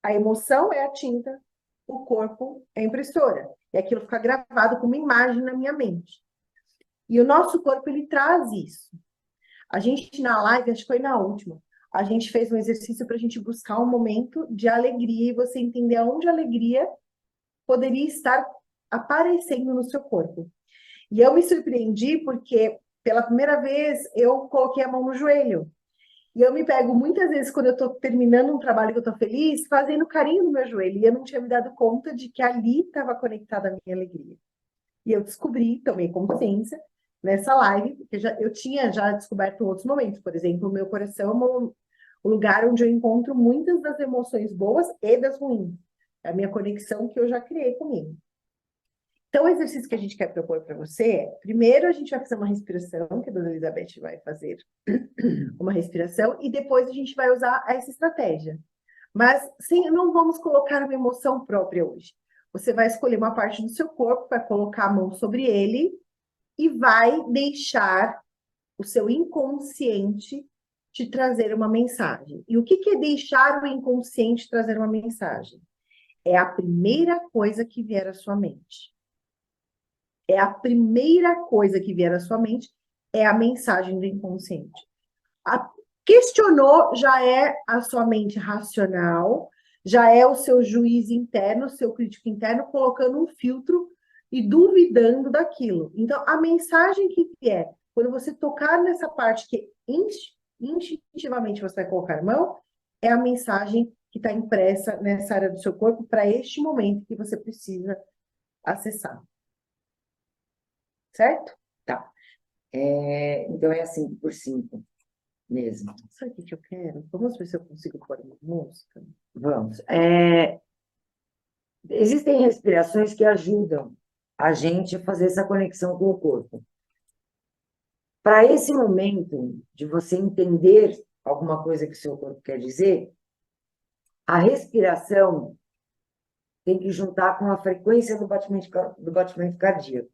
A emoção é a tinta, o corpo é a impressora, e aquilo fica gravado como imagem na minha mente. E o nosso corpo, ele traz isso. A gente, na live, acho que foi na última, a gente fez um exercício para a gente buscar um momento de alegria e você entender aonde a alegria poderia estar aparecendo no seu corpo. E eu me surpreendi porque, pela primeira vez, eu coloquei a mão no joelho. E eu me pego muitas vezes, quando eu estou terminando um trabalho que eu estou feliz, fazendo carinho no meu joelho. E eu não tinha me dado conta de que ali estava conectada a minha alegria. E eu descobri, tomei consciência, nessa live, porque eu tinha já descoberto outros momentos. Por exemplo, o meu coração é o lugar onde eu encontro muitas das emoções boas e das ruins. É a minha conexão que eu já criei comigo. Então, o exercício que a gente quer propor para você é, primeiro a gente vai fazer uma respiração, que a dona Elizabeth vai fazer uma respiração, e depois a gente vai usar essa estratégia. Mas não vamos colocar uma emoção própria hoje. Você vai escolher uma parte do seu corpo, vai colocar a mão sobre ele e vai deixar o seu inconsciente te trazer uma mensagem. E o que é deixar o inconsciente trazer uma mensagem? É a primeira coisa que vier à sua mente. É a primeira coisa que vier à sua mente, é a mensagem do inconsciente. Questionou, já é a sua mente racional, já é o seu juiz interno, o seu crítico interno, colocando um filtro e duvidando daquilo. Então, a mensagem que vier, quando você tocar nessa parte que instintivamente você vai colocar a mão, é a mensagem que está impressa nessa área do seu corpo para este momento que você precisa acessar. Certo? Tá. Então é 5x5 mesmo. Sabe o que eu quero? Vamos ver se eu consigo pôr uma música. Vamos. Existem respirações que ajudam a gente a fazer essa conexão com o corpo. Para esse momento de você entender alguma coisa que o seu corpo quer dizer, a respiração tem que juntar com a frequência do batimento cardíaco.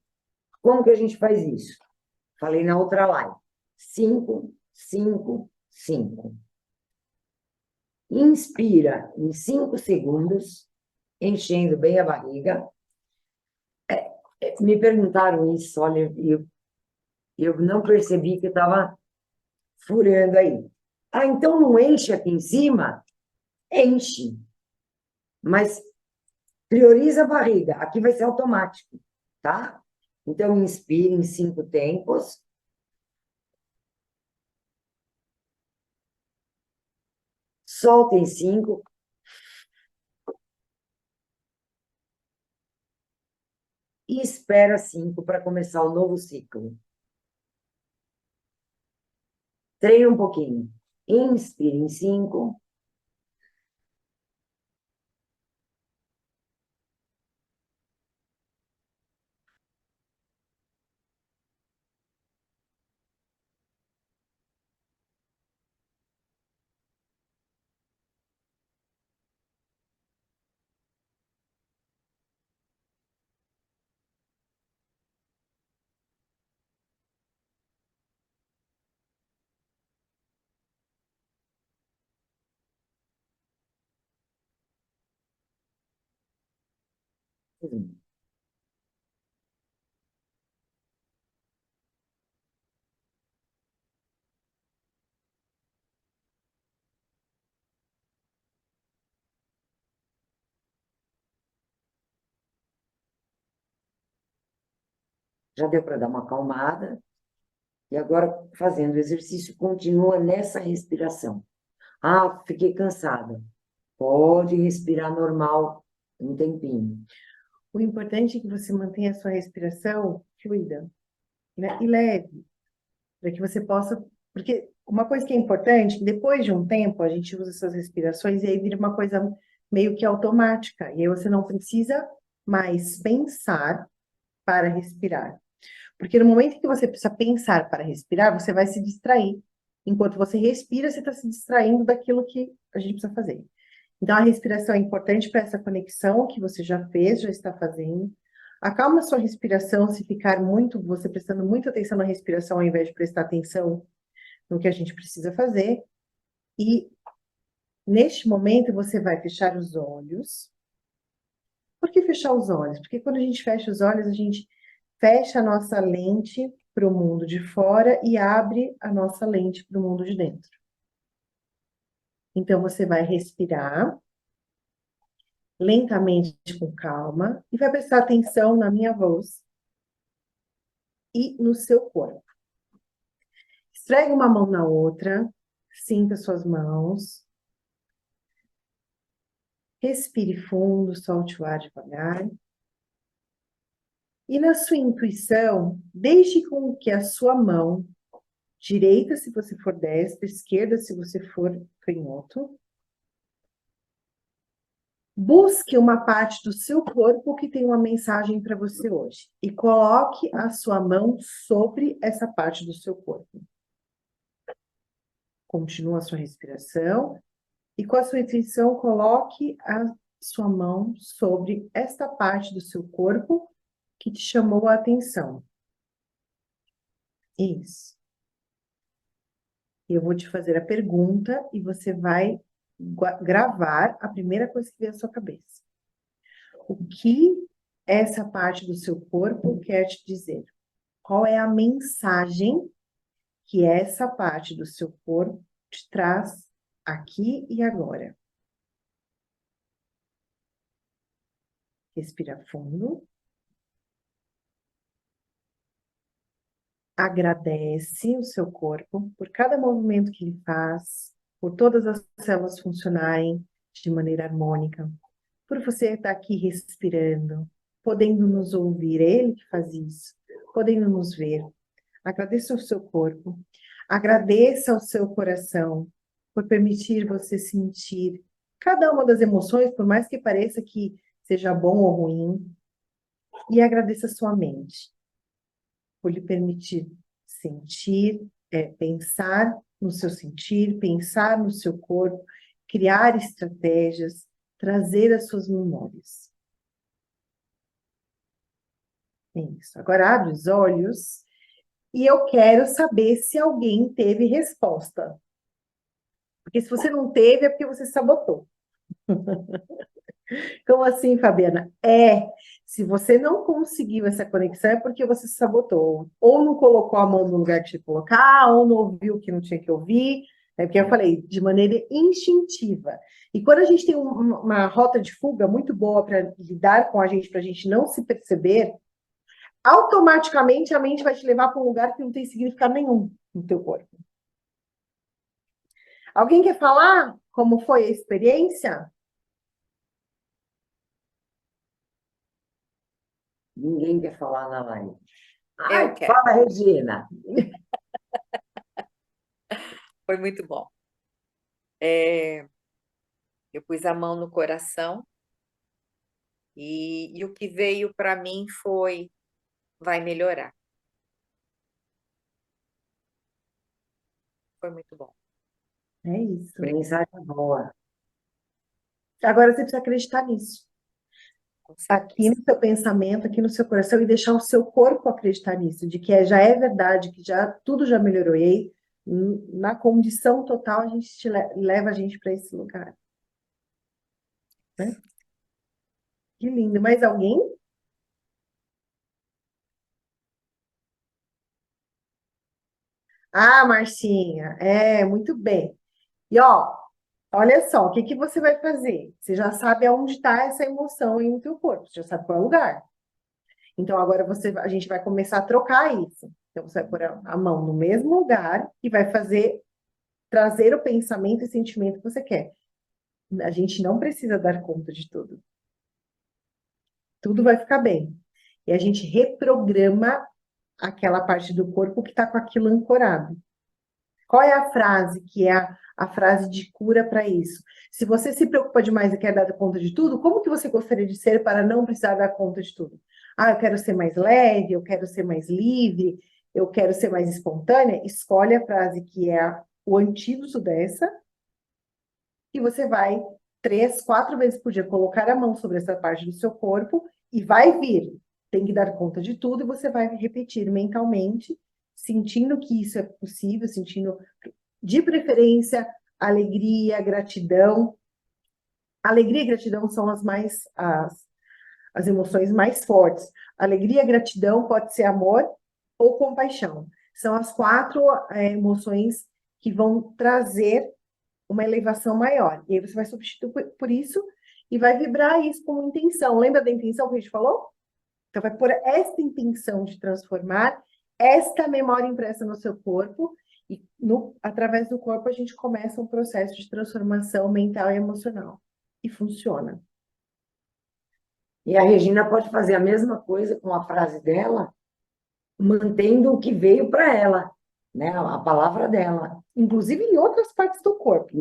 Como que a gente faz isso? Falei na outra live. 5, 5, 5. Inspira em 5 segundos, enchendo bem a barriga. Me perguntaram isso, olha, eu não percebi que estava furando aí. Ah, então não enche aqui em cima? Enche. Mas prioriza a barriga. Aqui vai ser automático, tá? Então, inspire em 5 tempos. Solta em 5. E espera 5 para começar o novo ciclo. Treina um pouquinho. Inspire em 5. Já deu para dar uma acalmada. E agora, fazendo o exercício, continua nessa respiração. Ah, fiquei cansada. Pode respirar normal um tempinho. O importante é que você mantenha a sua respiração fluida, né? E leve, para que você possa. Porque uma coisa que é importante, depois de um tempo, a gente usa essas respirações e aí vira uma coisa meio que automática. E aí você não precisa mais pensar para respirar. Porque no momento que você precisa pensar para respirar, você vai se distrair. Enquanto você respira, você está se distraindo daquilo que a gente precisa fazer. Então, a respiração é importante para essa conexão que você já fez, já está fazendo. Acalma a sua respiração se ficar muito, você prestando muita atenção na respiração ao invés de prestar atenção no que a gente precisa fazer. E neste momento você vai fechar os olhos. Por que fechar os olhos? Porque quando a gente fecha os olhos, a gente fecha a nossa lente para o mundo de fora e abre a nossa lente para o mundo de dentro. Então você vai respirar lentamente, com calma, e vai prestar atenção na minha voz e no seu corpo. Esfregue uma mão na outra, sinta suas mãos. Respire fundo, solte o ar devagar. E na sua intuição, deixe com que a sua mão direita, se você for destro, esquerda, se você for canhoto, busque uma parte do seu corpo que tem uma mensagem para você hoje e coloque a sua mão sobre essa parte do seu corpo. Continua a sua respiração e com a sua intuição coloque a sua mão sobre esta parte do seu corpo que te chamou a atenção. Isso. Eu vou te fazer a pergunta e você vai gravar a primeira coisa que vier à sua cabeça. O que essa parte do seu corpo quer te dizer? Qual é a mensagem que essa parte do seu corpo te traz aqui e agora? Respira fundo. Agradece o seu corpo por cada movimento que ele faz, por todas as células funcionarem de maneira harmônica, por você estar aqui respirando, podendo nos ouvir, é ele que faz isso, podendo nos ver. Agradeça ao seu corpo, agradeça ao seu coração por permitir você sentir cada uma das emoções, por mais que pareça que seja bom ou ruim, e agradeça a sua mente por lhe permitir sentir, pensar no seu sentir, pensar no seu corpo, criar estratégias, trazer as suas memórias. Isso. Agora abre os olhos e eu quero saber se alguém teve resposta. Porque se você não teve, é porque você sabotou. Como assim, Fabiana? Se você não conseguiu essa conexão, é porque você se sabotou. Ou não colocou a mão no lugar que tinha que colocar, ou não ouviu o que não tinha que ouvir. É porque eu falei, de maneira instintiva. E quando a gente tem uma rota de fuga muito boa para lidar com a gente, para a gente não se perceber, automaticamente a mente vai te levar para um lugar que não tem significado nenhum no teu corpo. Alguém quer falar como foi a experiência? Ninguém quer falar na live. Eu quero. Fala, Regina. Foi muito bom. Eu pus a mão no coração e o que veio para mim foi: vai melhorar. Foi muito bom. É isso. Mensagem boa. Agora você precisa acreditar nisso. Com certeza. Aqui no seu pensamento, aqui no seu coração, e deixar o seu corpo acreditar nisso, de que já é verdade, que já tudo já melhorou. E aí, na condição total, a gente leva a gente para esse lugar. Né? Que lindo. Mais alguém? Ah, Marcinha, muito bem. E ó, olha só, o que que você vai fazer? Você já sabe aonde está essa emoção aí no teu corpo, você já sabe qual é o lugar. Então agora a gente vai começar a trocar isso. Então você vai pôr a mão no mesmo lugar e vai trazer o pensamento e sentimento que você quer. A gente não precisa dar conta de tudo. Tudo vai ficar bem. E a gente reprograma aquela parte do corpo que está com aquilo ancorado. Qual é a frase que é a frase de cura para isso? Se você se preocupa demais e quer dar conta de tudo, como que você gostaria de ser para não precisar dar conta de tudo? Ah, eu quero ser mais leve, eu quero ser mais livre, eu quero ser mais espontânea. Escolhe a frase que é o antídoto dessa e você vai 3, 4 vezes por dia colocar a mão sobre essa parte do seu corpo e vai vir. Tem que dar conta de tudo e você vai repetir mentalmente, sentindo que isso é possível, sentindo, de preferência, alegria, gratidão. Alegria e gratidão são as emoções mais fortes. Alegria e gratidão pode ser amor ou compaixão. São as 4 emoções que vão trazer uma elevação maior. E aí você vai substituir por isso e vai vibrar isso com intenção. Lembra da intenção que a gente falou? Então, vai pôr esta intenção de transformar esta memória impressa no seu corpo e através do corpo a gente começa um processo de transformação mental e emocional. E funciona. E a Regina pode fazer a mesma coisa com a frase dela, mantendo o que veio para ela, né? A palavra dela. Inclusive em outras partes do corpo.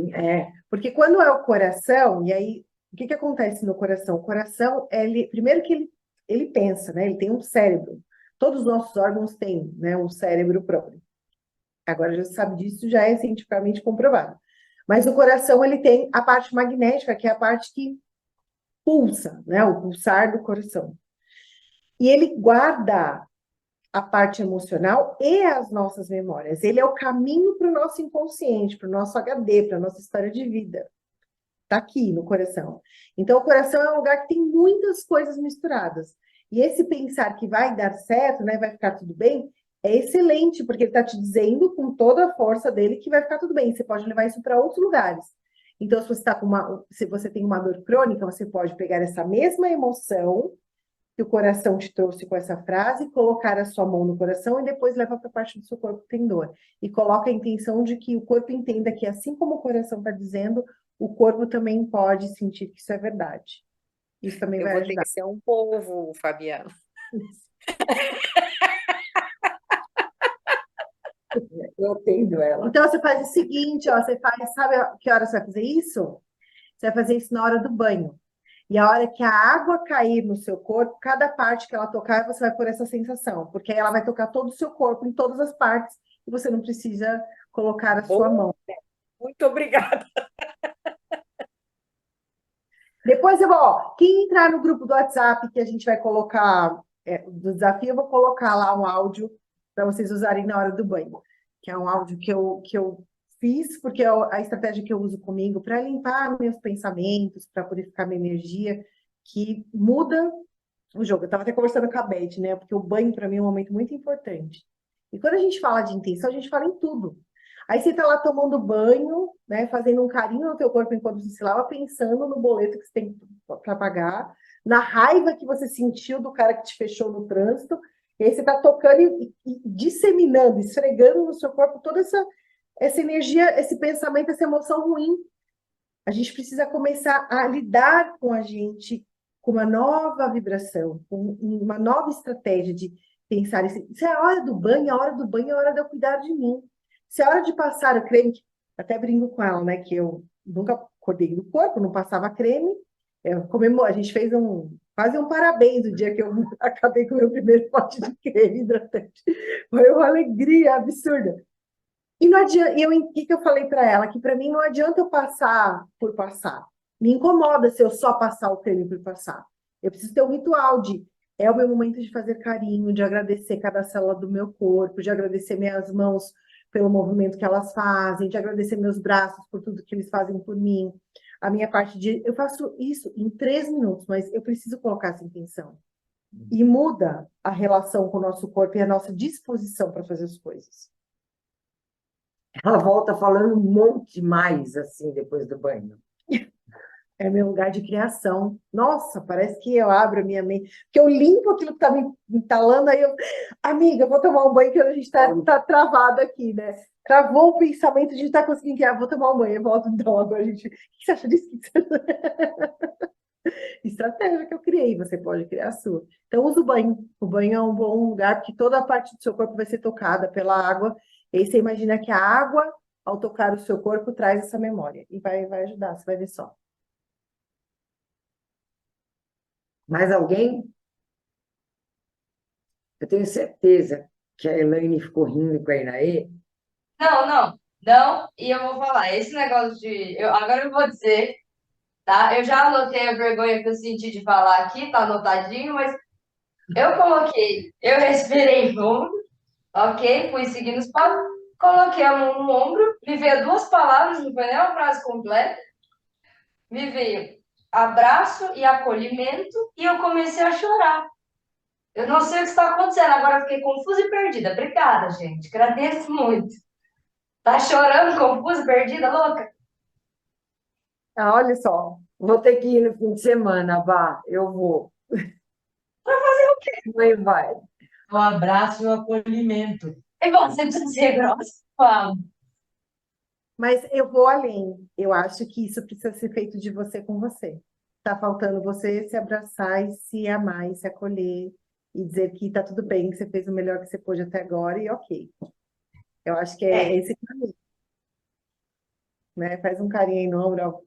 Porque quando é o coração, e aí, o que acontece no coração? O coração, primeiro que ele pensa, né? Ele tem um cérebro. Todos os nossos órgãos têm, né, um cérebro próprio. Agora já se sabe disso, já é cientificamente comprovado. Mas o coração, ele tem a parte magnética, que é a parte que pulsa, né? O pulsar do coração. E ele guarda a parte emocional e as nossas memórias. Ele é o caminho para o nosso inconsciente, para o nosso HD, para a nossa história de vida. Está aqui no coração. Então, o coração é um lugar que tem muitas coisas misturadas. E esse pensar que vai dar certo, né, vai ficar tudo bem, é excelente, porque ele está te dizendo com toda a força dele que vai ficar tudo bem. Você pode levar isso para outros lugares. Então, se você tem uma dor crônica, você pode pegar essa mesma emoção que o coração te trouxe com essa frase, colocar a sua mão no coração e depois levar para a parte do seu corpo que tem dor. E coloca a intenção de que o corpo entenda que, assim como o coração está dizendo, o corpo também pode sentir que isso é verdade. Isso também vai Eu vou ter ajudar. que ser um polvo, Fabiana. Eu atendo ela. Então, você faz o seguinte, ó, você faz, sabe que hora você vai fazer isso? Você vai fazer isso na hora do banho. E a hora que a água cair no seu corpo, cada parte que ela tocar, você vai pôr essa sensação. Porque aí ela vai tocar todo o seu corpo, em todas as partes, e você não precisa colocar a sua mão. Muito obrigada. Depois quem entrar no grupo do WhatsApp que a gente vai colocar do desafio, eu vou colocar lá um áudio para vocês usarem na hora do banho. Que é um áudio que eu fiz, porque é a estratégia que eu uso comigo para limpar meus pensamentos, para purificar minha energia, que muda o jogo. Eu estava até conversando com a Beth, né? Porque o banho, para mim, é um momento muito importante. E quando a gente fala de intenção, a gente fala em tudo. Aí você está lá tomando banho, né? Fazendo um carinho no teu corpo enquanto você se lava, pensando no boleto que você tem para pagar, na raiva que você sentiu do cara que te fechou no trânsito. E aí você está tocando e disseminando, esfregando no seu corpo toda essa energia, esse pensamento, essa emoção ruim. A gente precisa começar a lidar com a gente com uma nova vibração, com uma nova estratégia de pensar. Se é a hora do banho, a hora do banho é a hora de eu cuidar de mim. Se é a hora de passar o creme, até brinco com ela, né? Que eu nunca acordei do corpo, não passava creme. A gente fez quase um parabéns o dia que eu acabei com o meu primeiro pote de creme hidratante. Foi uma alegria absurda. E não adianta, o que eu falei para ela? Que para mim não adianta eu passar por passar. Me incomoda se eu só passar o creme por passar. Eu preciso ter um ritual é o meu momento de fazer carinho, de agradecer cada célula do meu corpo, de agradecer minhas mãos pelo movimento que elas fazem, de agradecer meus braços por tudo que eles fazem por mim. A minha parte eu faço isso em 3 minutos, mas eu preciso colocar essa intenção. E muda a relação com o nosso corpo e a nossa disposição para fazer as coisas. Ela volta falando um monte mais, assim, depois do banho. É meu lugar de criação. Nossa, parece que eu abro a minha mente. Porque eu limpo aquilo que está me entalando, aí amiga, eu vou tomar um banho que a gente está travado aqui, né? travou o pensamento de estar conseguindo criar, vou tomar um banho, eu volto então agora, gente. O que você acha disso? O que você acha? Estratégia que eu criei, você pode criar a sua. Então, usa o banho. O banho é um bom lugar, porque toda a parte do seu corpo vai ser tocada pela água. E aí você imagina que a água, ao tocar o seu corpo, traz essa memória. E vai ajudar, você vai ver só. Mais alguém? Eu tenho certeza que a Elaine ficou rindo com a Inaê. Não, não, não, e eu vou falar, esse negócio agora eu vou dizer, tá? Eu já anotei a vergonha que eu senti de falar aqui, tá anotadinho, mas eu respirei fundo, ok? Fui seguindo os passos, coloquei a mão no ombro, me veio duas palavras, não foi nem uma frase completa, me veio abraço e acolhimento, e eu comecei a chorar. Eu não sei o que está acontecendo, agora eu fiquei confusa e perdida. Obrigada, gente, agradeço muito. Tá chorando, confusa, perdida, louca? Ah, olha só. Vou ter que ir no fim de semana, Bá. Eu vou. Mãe vai. Um abraço e um acolhimento. E você precisa ser grossa, fala. Mas eu vou além. Eu acho que isso precisa ser feito de você com você. Tá faltando você se abraçar e se amar e se acolher e dizer que tá tudo bem, que você fez o melhor que você pôde até agora e ok. Eu acho que é esse caminho, né? Faz um carinho aí no ombro, ó,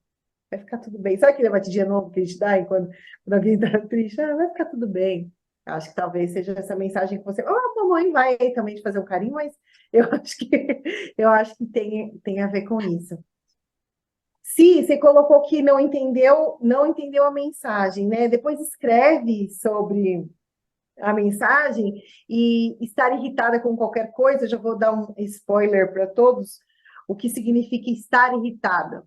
vai ficar tudo bem. Sabe aquele batidinha no ombro que a gente dá quando alguém tá triste? Ah, vai ficar tudo bem. Eu acho que talvez seja essa mensagem que você. Oh, a mamãe vai também te fazer um carinho, mas eu acho que tem a ver com isso. Se você colocou que não entendeu a mensagem, né? Depois escreve sobre a mensagem e estar irritada com qualquer coisa. Eu já vou dar um spoiler para todos. O que significa estar irritada?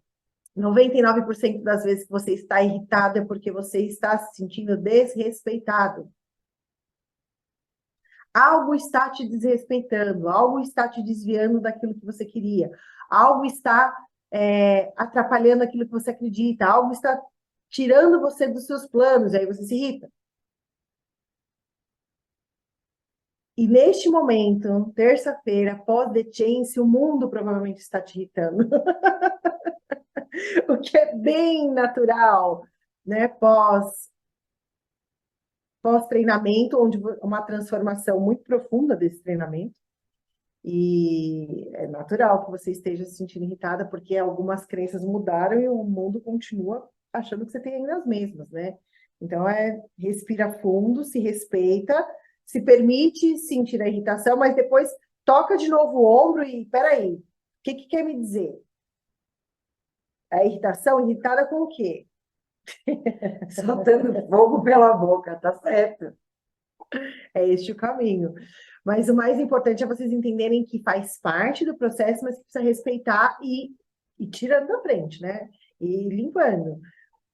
99% das vezes que você está irritado é porque você está se sentindo desrespeitado. Algo está te desrespeitando, algo está te desviando daquilo que você queria, algo está atrapalhando aquilo que você acredita, algo está tirando você dos seus planos, e aí você se irrita. E neste momento, terça-feira, pós The Chance, o mundo provavelmente está te irritando. O que é bem natural, né? Pós-treinamento, onde uma transformação muito profunda desse treinamento. E é natural que você esteja se sentindo irritada, porque algumas crenças mudaram e o mundo continua achando que você tem ainda as mesmas, né? Então, respira fundo, se respeita, se permite sentir a irritação, mas depois toca de novo o ombro e, peraí, o que quer me dizer? A irritação, irritada com o quê? Soltando fogo pela boca, tá certo. É este o caminho. Mas o mais importante é vocês entenderem que faz parte do processo, mas que precisa respeitar e tirando da frente, né? E limpando.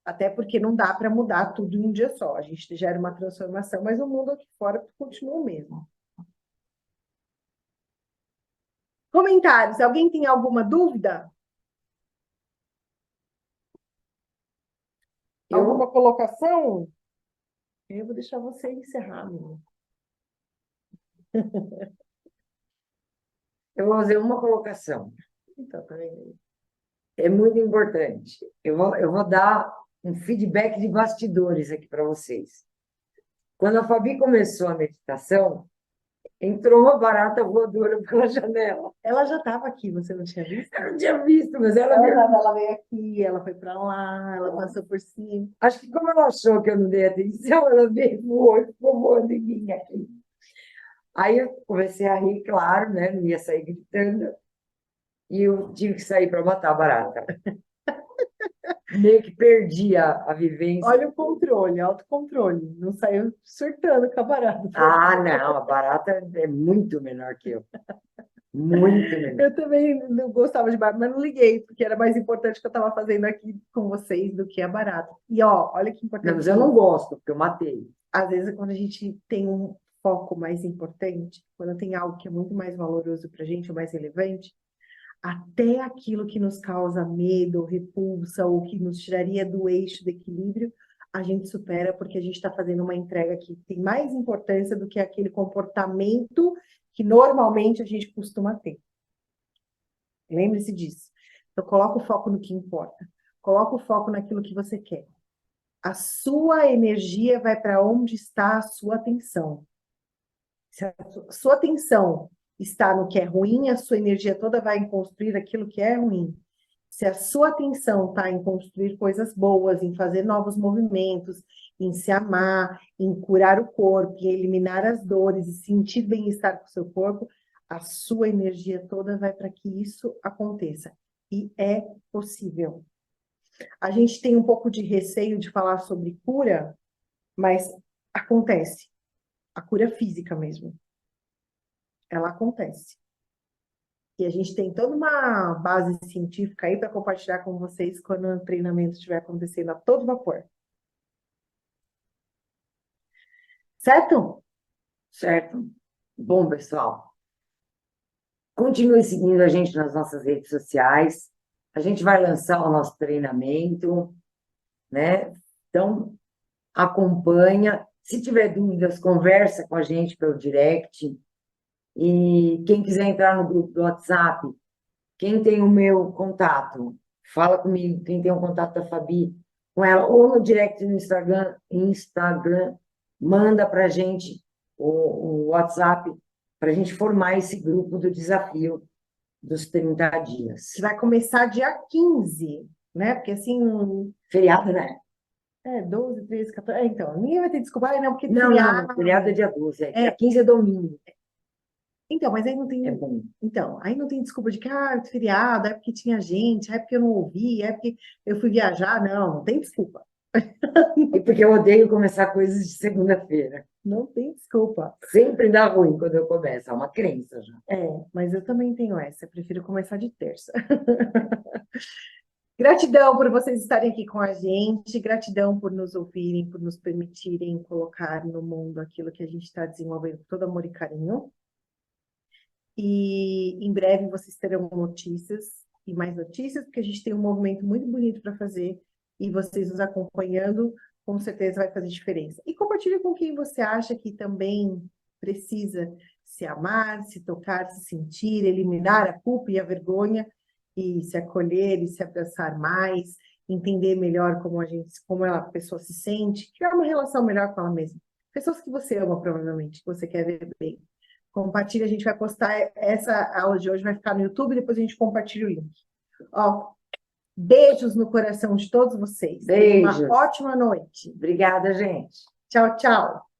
Até porque não dá para mudar tudo em um dia só. A gente gera uma transformação, mas o mundo aqui fora continua o mesmo. Comentários. Alguém tem alguma dúvida? Alguma colocação? Eu vou deixar você encerrar, menino. Eu vou fazer uma colocação. Então, tá vendo? É muito importante. Eu vou dar um feedback de bastidores aqui para vocês. Quando a Fabi começou a meditação, entrou uma barata voadora pela janela. Ela já estava aqui, você não tinha visto? Eu não tinha visto, mas ela Ela veio aqui, ela foi para lá, ela passou por cima. Acho que como ela achou que eu não dei atenção, ela veio, voou e ficou voando em mim aqui. Aí eu comecei a rir, claro, né? Não ia sair gritando. E eu tive que sair para matar a barata. Meio que perdi a vivência. Olha o controle, autocontrole. Não saiu surtando com a barata. Ah, não, a barata é muito menor que eu. Muito menor. Eu também não gostava de barata, mas não liguei, porque era mais importante o que eu estava fazendo aqui com vocês do que a barata. E ó, olha que importante. Não, mas eu não gosto, porque eu matei. Às vezes, quando a gente tem um foco mais importante, quando tem algo que é muito mais valoroso para a gente, ou mais relevante, até aquilo que nos causa medo, repulsa, ou que nos tiraria do eixo do equilíbrio, a gente supera porque a gente está fazendo uma entrega que tem mais importância do que aquele comportamento que normalmente a gente costuma ter. Lembre-se disso. Então, coloca o foco no que importa. Coloca o foco naquilo que você quer. A sua energia vai para onde está a sua atenção. Se a sua atenção está no que é ruim, a sua energia toda vai em construir aquilo que é ruim. Se a sua atenção está em construir coisas boas, em fazer novos movimentos, em se amar, em curar o corpo, em eliminar as dores e sentir bem-estar com o seu corpo, a sua energia toda vai para que isso aconteça. E é possível. A gente tem um pouco de receio de falar sobre cura, mas acontece. A cura física mesmo. Ela acontece. E a gente tem toda uma base científica aí para compartilhar com vocês quando o treinamento estiver acontecendo a todo vapor. Certo? Certo? Bom, pessoal, continue seguindo a gente nas nossas redes sociais. A gente vai lançar o nosso treinamento, né? Então, acompanha. Se tiver dúvidas, conversa com a gente pelo direct. E quem quiser entrar no grupo do WhatsApp, quem tem o meu contato, fala comigo. Quem tem o contato da Fabi, com ela, ou no direct no Instagram, manda para a gente o WhatsApp para a gente formar esse grupo do desafio dos 30 dias. Que vai começar dia 15, né? Porque assim... Feriado, né? 12, 13, 14... então, ninguém vai ter desculpa, não, porque Não, feriado é dia 12, dia 15 é domingo. Então, mas aí não tem... É bom. Então, aí não tem desculpa de que, feriado, é porque tinha gente, é porque eu não ouvi, é porque eu fui viajar. Não tem desculpa. E porque eu odeio começar coisas de segunda-feira. Não tem desculpa. Sempre dá ruim quando eu começo, é uma crença já. Mas eu também tenho essa, eu prefiro começar de terça. Gratidão por vocês estarem aqui com a gente, gratidão por nos ouvirem, por nos permitirem colocar no mundo aquilo que a gente está desenvolvendo com todo amor e carinho. E em breve vocês terão notícias e mais notícias, porque a gente tem um movimento muito bonito para fazer e vocês nos acompanhando, com certeza vai fazer diferença. E compartilhe com quem você acha que também precisa se amar, se tocar, se sentir, eliminar a culpa e a vergonha e se acolher e se abraçar mais, entender melhor como a pessoa se sente, criar uma relação melhor com ela mesma. Pessoas que você ama, provavelmente, que você quer ver bem. Compartilha, a gente vai postar essa aula de hoje, vai ficar no YouTube, depois a gente compartilha o link. Beijos no coração de todos vocês. Beijos. Uma ótima noite. Obrigada, gente. Tchau, tchau.